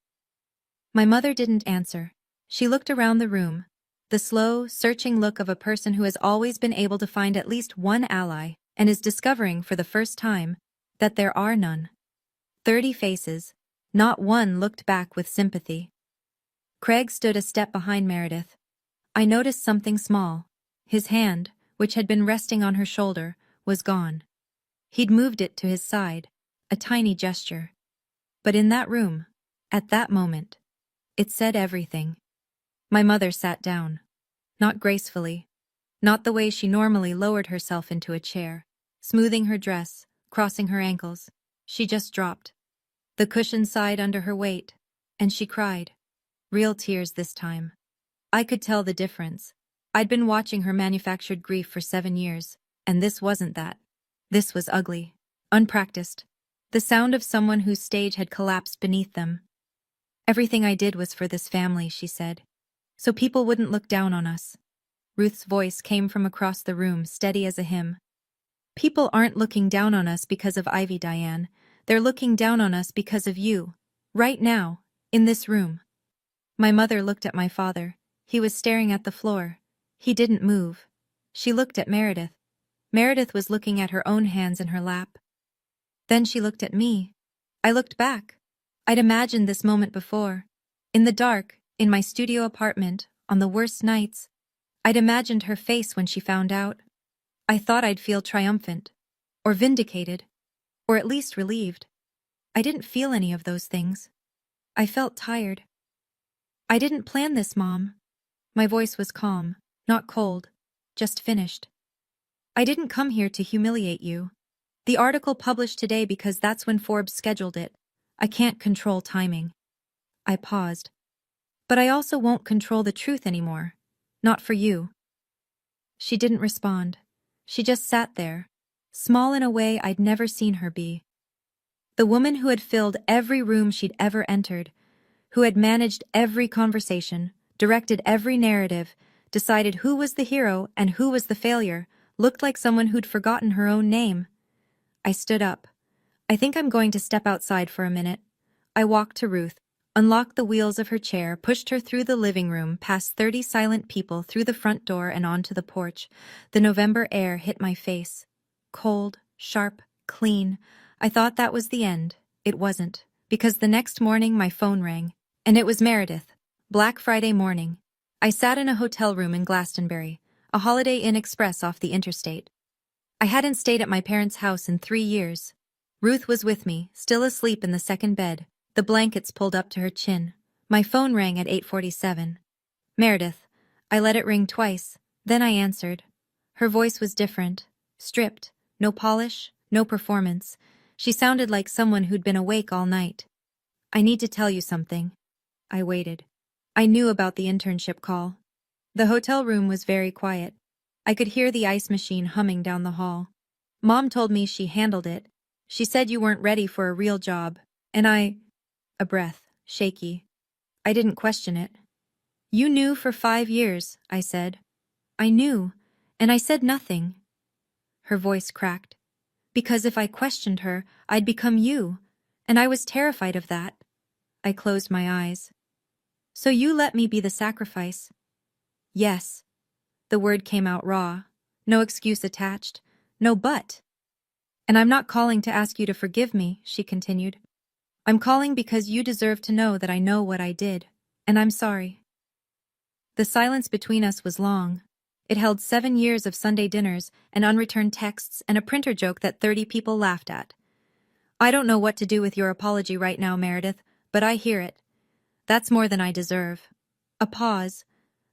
My mother didn't answer. She looked around the room, the slow, searching look of a person who has always been able to find at least one ally and is discovering for the first time that there are none. 30 faces, not one looked back with sympathy. Craig stood a step behind Meredith. I noticed something small. His hand, which had been resting on her shoulder, was gone. He'd moved it to his side, a tiny gesture. But in that room, at that moment, it said everything. My mother sat down. Not gracefully. Not the way she normally lowered herself into a chair, smoothing her dress, crossing her ankles. She just dropped. The cushion sighed under her weight, and she cried. Real tears this time. I could tell the difference. I'd been watching her manufactured grief for 7 years, and this wasn't that. This was ugly. Unpracticed. The sound of someone whose stage had collapsed beneath them. Everything I did was for this family, she said. So people wouldn't look down on us. Ruth's voice came from across the room, steady as a hymn. People aren't looking down on us because of Ivy, Diane. They're looking down on us because of you. Right now, in this room. My mother looked at my father. He was staring at the floor. He didn't move. She looked at Meredith. Meredith was looking at her own hands in her lap. Then she looked at me. I looked back. I'd imagined this moment before. In the dark, in my studio apartment, on the worst nights. I'd imagined her face when she found out. I thought I'd feel triumphant. Or vindicated. Or at least relieved. I didn't feel any of those things. I felt tired. I didn't plan this, Mom. My voice was calm, not cold, just finished. I didn't come here to humiliate you. The article published today because that's when Forbes scheduled it. I can't control timing. I paused. But I also won't control the truth anymore. Not for you. She didn't respond. She just sat there, small in a way I'd never seen her be. The woman who had filled every room she'd ever entered, who had managed every conversation, directed every narrative, decided who was the hero and who was the failure, looked like someone who'd forgotten her own name. I stood up. I think I'm going to step outside for a minute. I walked to Ruth, unlocked the wheels of her chair, pushed her through the living room, past 30 silent people, through the front door and onto the porch. The November air hit my face. Cold, sharp, clean. I thought that was the end. It wasn't, because the next morning my phone rang. And it was Meredith. Black Friday morning. I sat in a hotel room in Glastonbury, a Holiday Inn Express off the interstate. I hadn't stayed at my parents' house in 3 years. Ruth was with me, still asleep in the second bed, the blankets pulled up to her chin. My phone rang at 8:47. Meredith. I let it ring twice, then I answered. Her voice was different, stripped, no polish, no performance. She sounded like someone who'd been awake all night. I need to tell you something. I waited. I knew about the internship call. The hotel room was very quiet. I could hear the ice machine humming down the hall. Mom told me she handled it. She said you weren't ready for a real job. And a breath, shaky. I didn't question it. You knew for 5 years, I said. I knew, and I said nothing. Her voice cracked. Because if I questioned her, I'd become you, and I was terrified of that. I closed my eyes. So you let me be the sacrifice? Yes. The word came out raw. No excuse attached. No but. And I'm not calling to ask you to forgive me, she continued. I'm calling because you deserve to know that I know what I did, and I'm sorry. The silence between us was long. It held 7 years of Sunday dinners and unreturned texts and a printer joke that 30 people laughed at. I don't know what to do with your apology right now, Meredith, but I hear it. That's more than I deserve. A pause.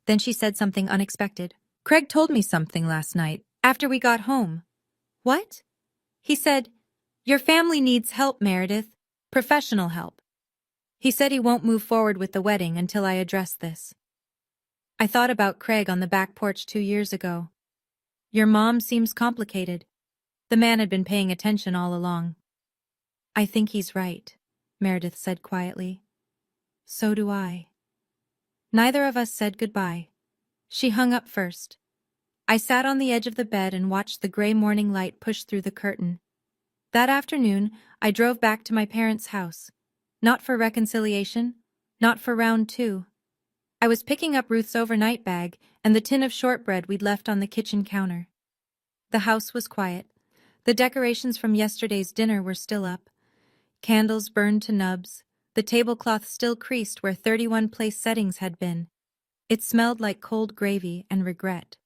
Then she said something unexpected. Craig told me something last night, after we got home. What? He said, your family needs help, Meredith. Professional help. He said he won't move forward with the wedding until I address this. I thought about Craig on the back porch 2 years ago. Your mom seems complicated. The man had been paying attention all along. I think he's right, Meredith said quietly. So do I. Neither of us said goodbye. She hung up first. I sat on the edge of the bed and watched the gray morning light push through the curtain. That afternoon, I drove back to my parents' house. Not for reconciliation, not for round 2. I was picking up Ruth's overnight bag and the tin of shortbread we'd left on the kitchen counter. The house was quiet. The decorations from yesterday's dinner were still up. Candles burned to nubs, the tablecloth still creased where 31 place settings had been. It smelled like cold gravy and regret.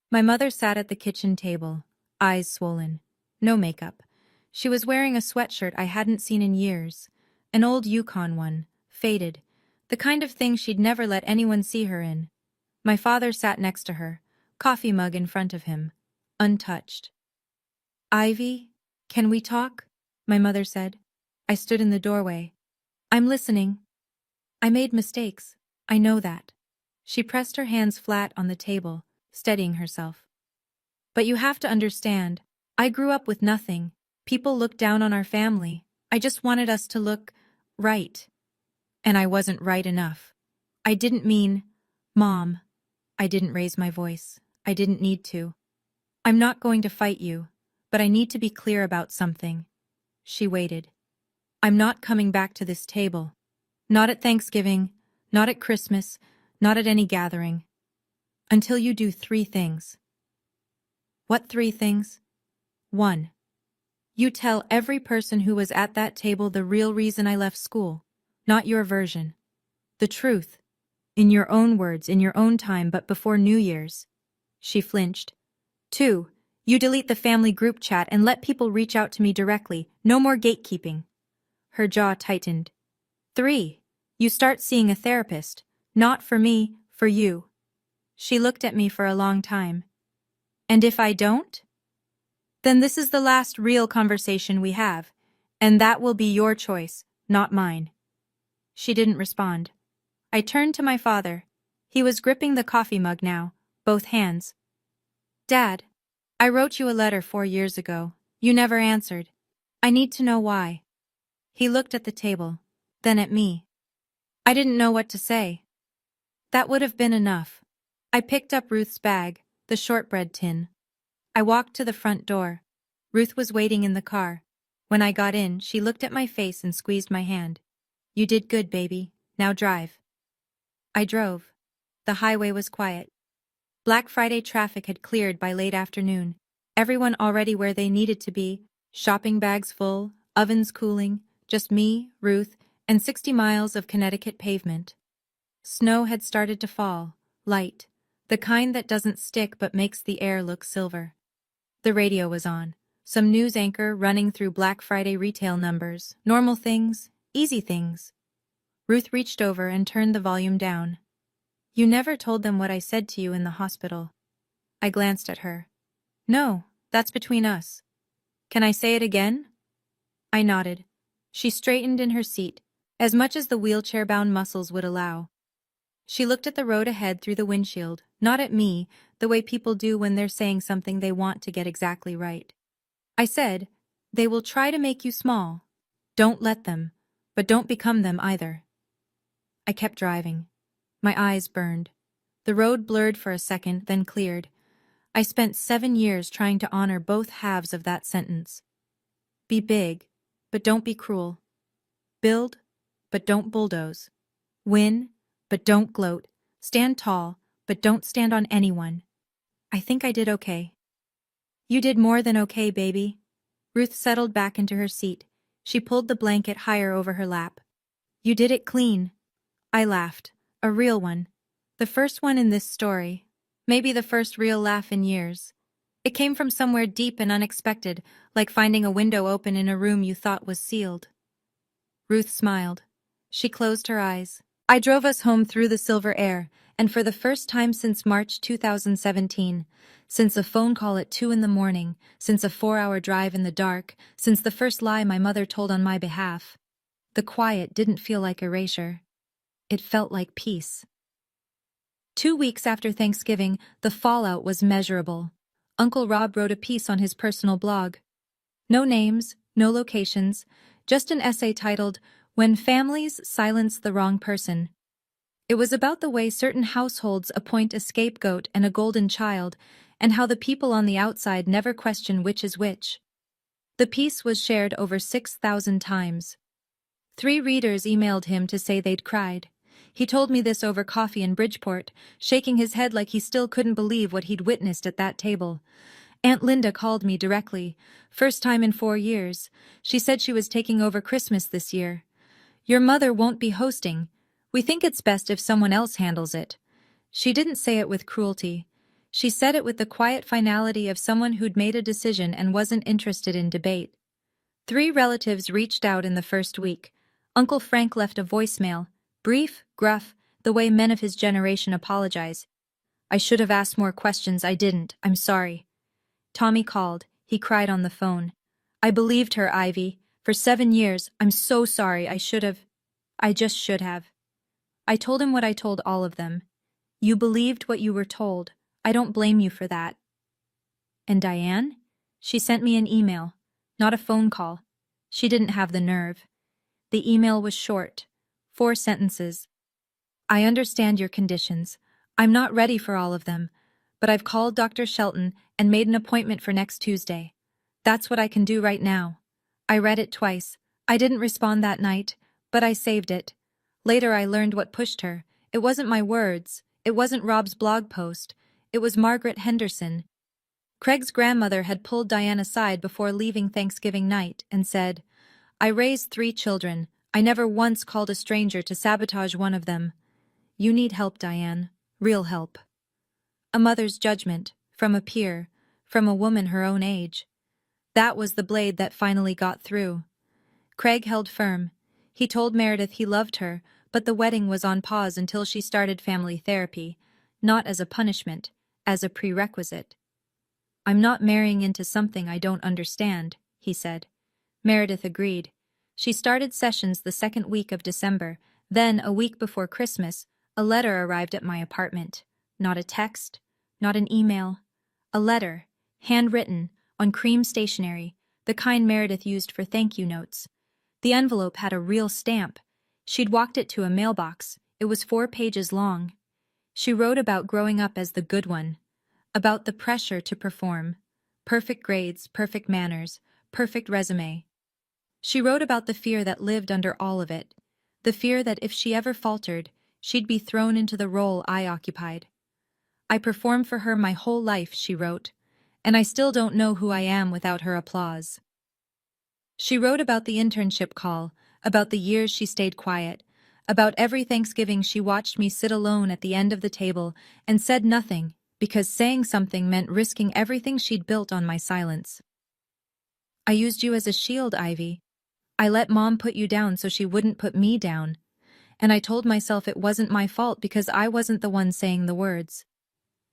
My mother sat at the kitchen table, eyes swollen. No makeup. She was wearing a sweatshirt I hadn't seen in years, an old Yukon one, faded, the kind of thing she'd never let anyone see her in. My father sat next to her, coffee mug in front of him, untouched. Ivy, can we talk? My mother said. I stood in the doorway. I'm listening. I made mistakes. I know that. She pressed her hands flat on the table, steadying herself. But you have to understand, I grew up with nothing. People looked down on our family. I just wanted us to look right. And I wasn't right enough. I didn't mean, Mom. I didn't raise my voice. I didn't need to. I'm not going to fight you, but I need to be clear about something. She waited. I'm not coming back to this table. Not at Thanksgiving, not at Christmas, not at any gathering. Until you do 3 things. What 3 things? 1. You tell every person who was at that table the real reason I left school, not your version. The truth. In your own words, in your own time, but before New Year's. She flinched. 2. You delete the family group chat and let people reach out to me directly. No more gatekeeping. Her jaw tightened. 3. You start seeing a therapist. Not for me, for you. She looked at me for a long time. And if I don't? Then this is the last real conversation we have, and that will be your choice, not mine. She didn't respond. I turned to my father. He was gripping the coffee mug now, both hands. Dad, I wrote you a letter 4 years ago. You never answered. I need to know why. He looked at the table, then at me. I didn't know what to say. That would have been enough. I picked up Ruth's bag, the shortbread tin. I walked to the front door. Ruth was waiting in the car. When I got in, she looked at my face and squeezed my hand. You did good, baby. Now drive. I drove. The highway was quiet. Black Friday traffic had cleared by late afternoon. Everyone already where they needed to be, shopping bags full, ovens cooling, just me, Ruth, and 60 miles of Connecticut pavement. Snow had started to fall, light, the kind that doesn't stick but makes the air look silver. The radio was on, some news anchor running through Black Friday retail numbers, normal things, easy things. Ruth reached over and turned the volume down. You never told them what I said to you in the hospital. I glanced at her. No, that's between us. Can I say it again? I nodded. She straightened in her seat, as much as the wheelchair-bound muscles would allow. She looked at the road ahead through the windshield, not at me, the way people do when they're saying something they want to get exactly right. I said, they will try to make you small. Don't let them, but don't become them either. I kept driving. My eyes burned. The road blurred for a second, then cleared. I spent 7 years trying to honor both halves of that sentence. Be big, but don't be cruel. Build, but don't bulldoze. Win, but don't gloat. Stand tall, but don't stand on anyone. I think I did okay. You did more than okay, baby. Ruth settled back into her seat. She pulled the blanket higher over her lap. You did it clean. I laughed. A real one. The first one in this story. Maybe the first real laugh in years. It came from somewhere deep and unexpected, like finding a window open in a room you thought was sealed. Ruth smiled. She closed her eyes. I drove us home through the silver air, and for the first time since March 2017, since a phone call at 2 in the morning, since a 4-hour drive in the dark, since the first lie my mother told on my behalf, the quiet didn't feel like erasure. It felt like peace. 2 weeks after Thanksgiving, the fallout was measurable. Uncle Rob wrote a piece on his personal blog. No names, no locations, just an essay titled, When Families Silence the Wrong Person. It was about the way certain households appoint a scapegoat and a golden child, and how the people on the outside never question which is which. The piece was shared over 6,000 times. 3 readers emailed him to say they'd cried. He told me this over coffee in Bridgeport, shaking his head like he still couldn't believe what he'd witnessed at that table. Aunt Linda called me directly. First time in 4 years. She said she was taking over Christmas this year. Your mother won't be hosting. We think it's best if someone else handles it. She didn't say it with cruelty. She said it with the quiet finality of someone who'd made a decision and wasn't interested in debate. 3 relatives reached out in the first week. Uncle Frank left a voicemail, brief, gruff, the way men of his generation apologize. I should have asked more questions, I didn't, I'm sorry. Tommy called, he cried on the phone. I believed her, Ivy. For 7 years, I'm so sorry, I just should have. I told him what I told all of them. You believed what you were told. I don't blame you for that. And Diane? She sent me an email, not a phone call. She didn't have the nerve. The email was short, 4 sentences. I understand your conditions. I'm not ready for all of them, but I've called Dr. Shelton and made an appointment for next Tuesday. That's what I can do right now. I read it twice. I didn't respond that night, but I saved it. Later I learned what pushed her. It wasn't my words. It wasn't Rob's blog post. It was Margaret Henderson. Craig's grandmother had pulled Diane aside before leaving Thanksgiving night and said, I raised 3 children. I never once called a stranger to sabotage one of them. You need help, Diane. Real help. A mother's judgment, from a peer, from a woman her own age. That was the blade that finally got through. Craig held firm. He told Meredith he loved her, but the wedding was on pause until she started family therapy, not as a punishment, as a prerequisite. I'm not marrying into something I don't understand, he said. Meredith agreed. She started sessions the second week of December. Then, a week before Christmas, a letter arrived at my apartment. Not a text, not an email. A letter, handwritten, on cream stationery, the kind Meredith used for thank you notes. The envelope had a real stamp. She'd walked it to a mailbox. It was 4 pages long. She wrote about growing up as the good one, about the pressure to perform. Perfect grades, perfect manners, perfect resume. She wrote about the fear that lived under all of it, the fear that if she ever faltered, she'd be thrown into the role I occupied. I performed for her my whole life, she wrote, and I still don't know who I am without her applause. She wrote about the internship call, about the years she stayed quiet, about every Thanksgiving she watched me sit alone at the end of the table and said nothing, because saying something meant risking everything she'd built on my silence. I used you as a shield, Ivy. I let Mom put you down so she wouldn't put me down. And I told myself it wasn't my fault because I wasn't the one saying the words.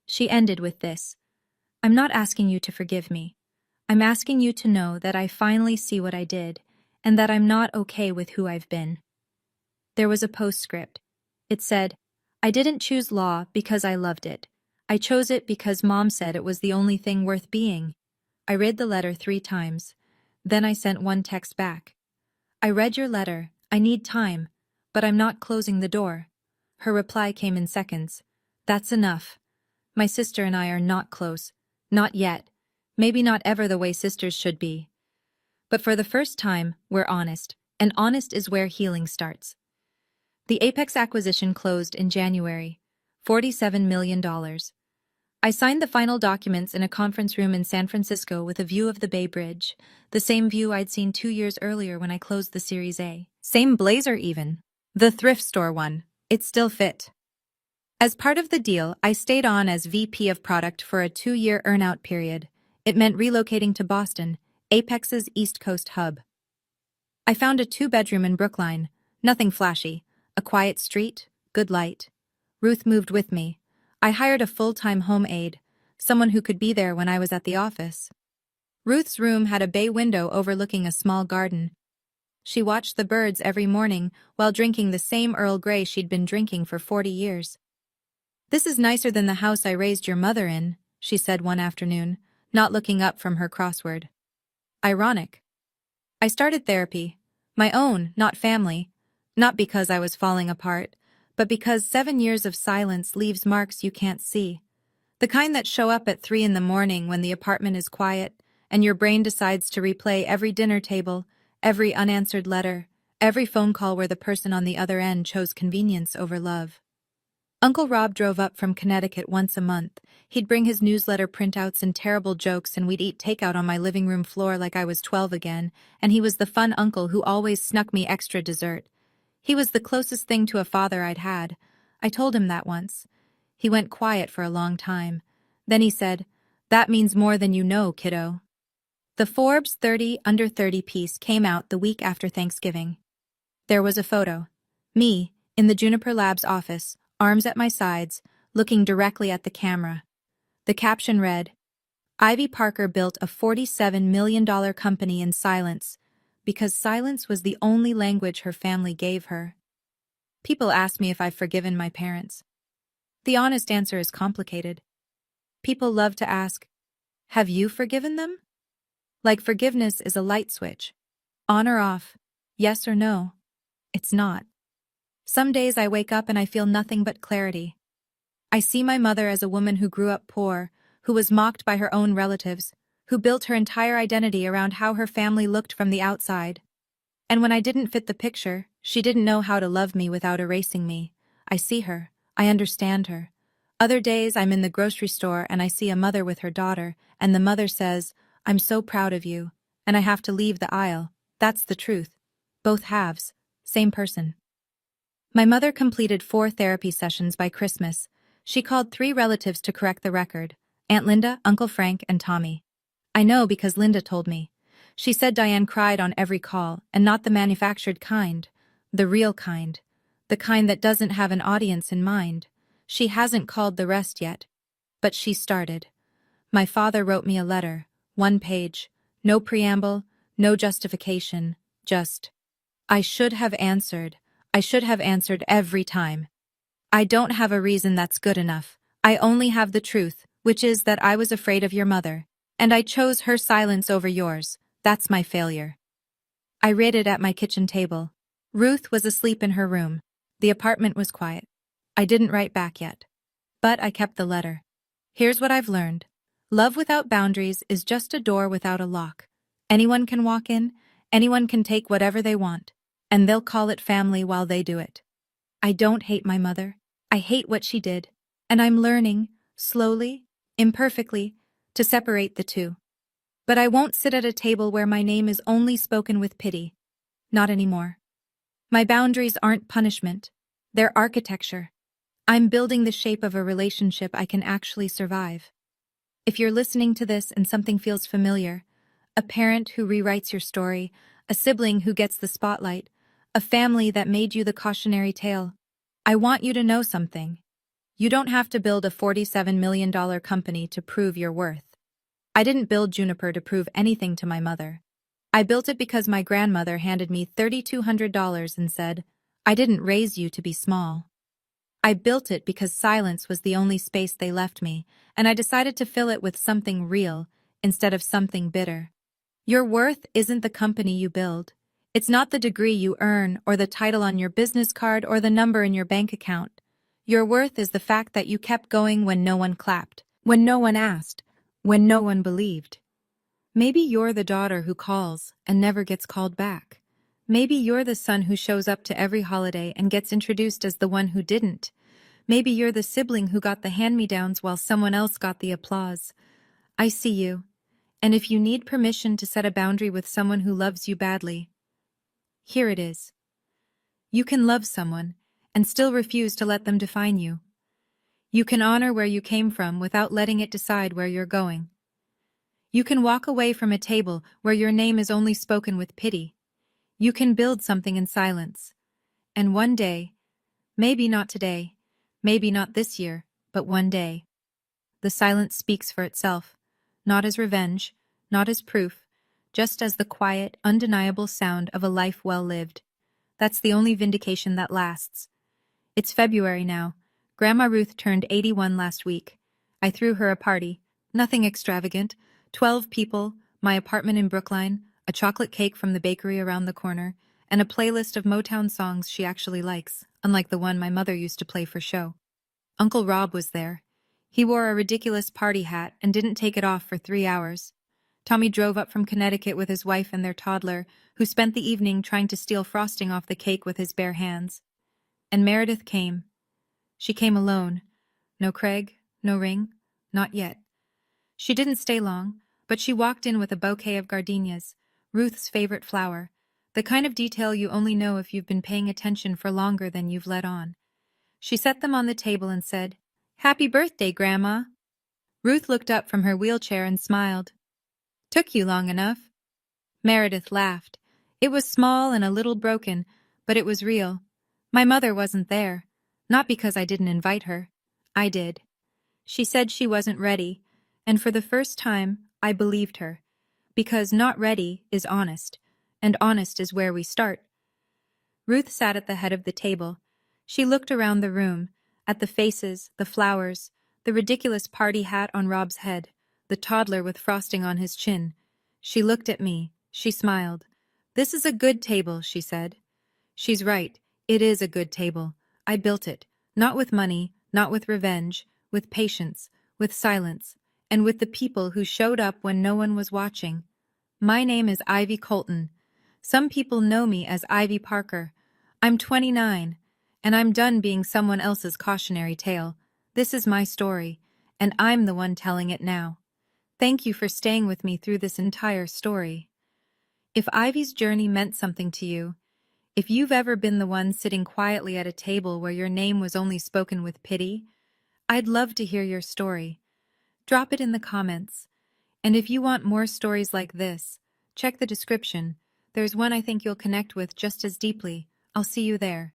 She ended with this. I'm not asking you to forgive me. I'm asking you to know that I finally see what I did, and that I'm not okay with who I've been. There was a postscript. It said, I didn't choose law because I loved it. I chose it because Mom said it was the only thing worth being. I read the letter 3 times. Then I sent one text back. I read your letter. I need time, but I'm not closing the door. Her reply came in seconds. That's enough. My sister and I are not close. Not yet. Maybe not ever the way sisters should be. But for the first time, we're honest, and honest is where healing starts. The Apex acquisition closed in January. $47 million. I signed the final documents in a conference room in San Francisco with a view of the Bay Bridge, the same view I'd seen 2 years earlier when I closed the Series A. Same blazer even. The thrift store one. It still fit. As part of the deal, I stayed on as VP of Product for a 2-year earn-out period. It meant relocating to Boston, Apex's East Coast hub. I found a 2-bedroom in Brookline. Nothing flashy. A quiet street, good light. Ruth moved with me. I hired a full-time home aide, someone who could be there when I was at the office. Ruth's room had a bay window overlooking a small garden. She watched the birds every morning while drinking the same Earl Grey she'd been drinking for 40 years. This is nicer than the house I raised your mother in, she said one afternoon, not looking up from her crossword. Ironic. I started therapy. My own, not family. Not because I was falling apart, but because 7 years of silence leaves marks you can't see. The kind that show up at 3 in the morning when the apartment is quiet, and your brain decides to replay every dinner table, every unanswered letter, every phone call where the person on the other end chose convenience over love. Uncle Rob drove up from Connecticut once a month. He'd bring his newsletter printouts and terrible jokes, and we'd eat takeout on my living room floor like I was 12 again, and he was the fun uncle who always snuck me extra dessert. He was the closest thing to a father I'd had. I told him that once. He went quiet for a long time. Then he said, "That means more than you know, kiddo." The Forbes 30 Under 30 piece came out the week after Thanksgiving. There was a photo. Me, in the Juniper Labs office, arms at my sides, looking directly at the camera. The caption read, Ivy Parker built a $47 million company in silence, because silence was the only language her family gave her. People ask me if I've forgiven my parents. The honest answer is complicated. People love to ask, have you forgiven them? Like forgiveness is a light switch. On or off, yes or no. It's not. Some days I wake up and I feel nothing but clarity. I see my mother as a woman who grew up poor, who was mocked by her own relatives, who built her entire identity around how her family looked from the outside. And when I didn't fit the picture, she didn't know how to love me without erasing me. I see her. I understand her. Other days I'm in the grocery store and I see a mother with her daughter, and the mother says, "I'm so proud of you," and I have to leave the aisle. That's the truth. Both halves. Same person. My mother completed 4 therapy sessions by Christmas. She called 3 relatives to correct the record: Aunt Linda, Uncle Frank, and Tommy. I know because Linda told me. She said Diane cried on every call, and not the manufactured kind. The real kind. The kind that doesn't have an audience in mind. She hasn't called the rest yet. But she started. My father wrote me a letter. 1 page. No preamble, no justification. Just. I should have answered. I should have answered every time. I don't have a reason that's good enough. I only have the truth, which is that I was afraid of your mother. And I chose her silence over yours. That's my failure. I read it at my kitchen table. Ruth was asleep in her room. The apartment was quiet. I didn't write back yet. But I kept the letter. Here's what I've learned. Love without boundaries is just a door without a lock. Anyone can walk in, anyone can take whatever they want, and they'll call it family while they do it. I don't hate my mother. I hate what she did. And I'm learning, slowly, imperfectly, to separate the two. But I won't sit at a table where my name is only spoken with pity. Not anymore. My boundaries aren't punishment. They're architecture. I'm building the shape of a relationship I can actually survive. If you're listening to this and something feels familiar, a parent who rewrites your story, a sibling who gets the spotlight, a family that made you the cautionary tale, I want you to know something. You don't have to build a $47 million company to prove your worth. I didn't build Juniper to prove anything to my mother. I built it because my grandmother handed me $3,200 and said, "I didn't raise you to be small." I built it because silence was the only space they left me, and I decided to fill it with something real instead of something bitter. Your worth isn't the company you build. It's not the degree you earn or the title on your business card or the number in your bank account. Your worth is the fact that you kept going when no one clapped, when no one asked, when no one believed. Maybe you're the daughter who calls and never gets called back. Maybe you're the son who shows up to every holiday and gets introduced as the one who didn't. Maybe you're the sibling who got the hand-me-downs while someone else got the applause. I see you. And if you need permission to set a boundary with someone who loves you badly, here it is. You can love someone and still refuse to let them define you. You can honor where you came from without letting it decide where you're going. You can walk away from a table where your name is only spoken with pity. You can build something in silence. And one day, maybe not today, maybe not this year, but one day, the silence speaks for itself, not as revenge, not as proof, just as the quiet, undeniable sound of a life well lived. That's the only vindication that lasts. It's February now. Grandma Ruth turned 81 last week. I threw her a party. Nothing extravagant. 12 people, my apartment in Brookline, a chocolate cake from the bakery around the corner, and a playlist of Motown songs she actually likes, unlike the one my mother used to play for show. Uncle Rob was there. He wore a ridiculous party hat and didn't take it off for 3 hours. Tommy drove up from Connecticut with his wife and their toddler, who spent the evening trying to steal frosting off the cake with his bare hands. And Meredith came. She came alone. No Craig, no ring, not yet. She didn't stay long, but she walked in with a bouquet of gardenias, Ruth's favorite flower, the kind of detail you only know if you've been paying attention for longer than you've let on. She set them on the table and said, "Happy birthday, Grandma." Ruth looked up from her wheelchair and smiled. "Took you long enough." Meredith laughed. It was small and a little broken, but it was real. My mother wasn't there. Not because I didn't invite her. I did. She said she wasn't ready, and for the first time, I believed her. Because not ready is honest, and honest is where we start. Ruth sat at the head of the table. She looked around the room, at the faces, the flowers, the ridiculous party hat on Rob's head, the toddler with frosting on his chin. She looked at me. She smiled. "This is a good table," she said. She's right. It is a good table. I built it. Not with money, not with revenge, with patience, with silence, and with the people who showed up when no one was watching. My name is Ivy Colton. Some people know me as Ivy Parker. I'm 29, and I'm done being someone else's cautionary tale. This is my story, and I'm the one telling it now. Thank you for staying with me through this entire story. If Ivy's journey meant something to you, if you've ever been the one sitting quietly at a table where your name was only spoken with pity, I'd love to hear your story. Drop it in the comments. And if you want more stories like this, check the description. There's one I think you'll connect with just as deeply. I'll see you there.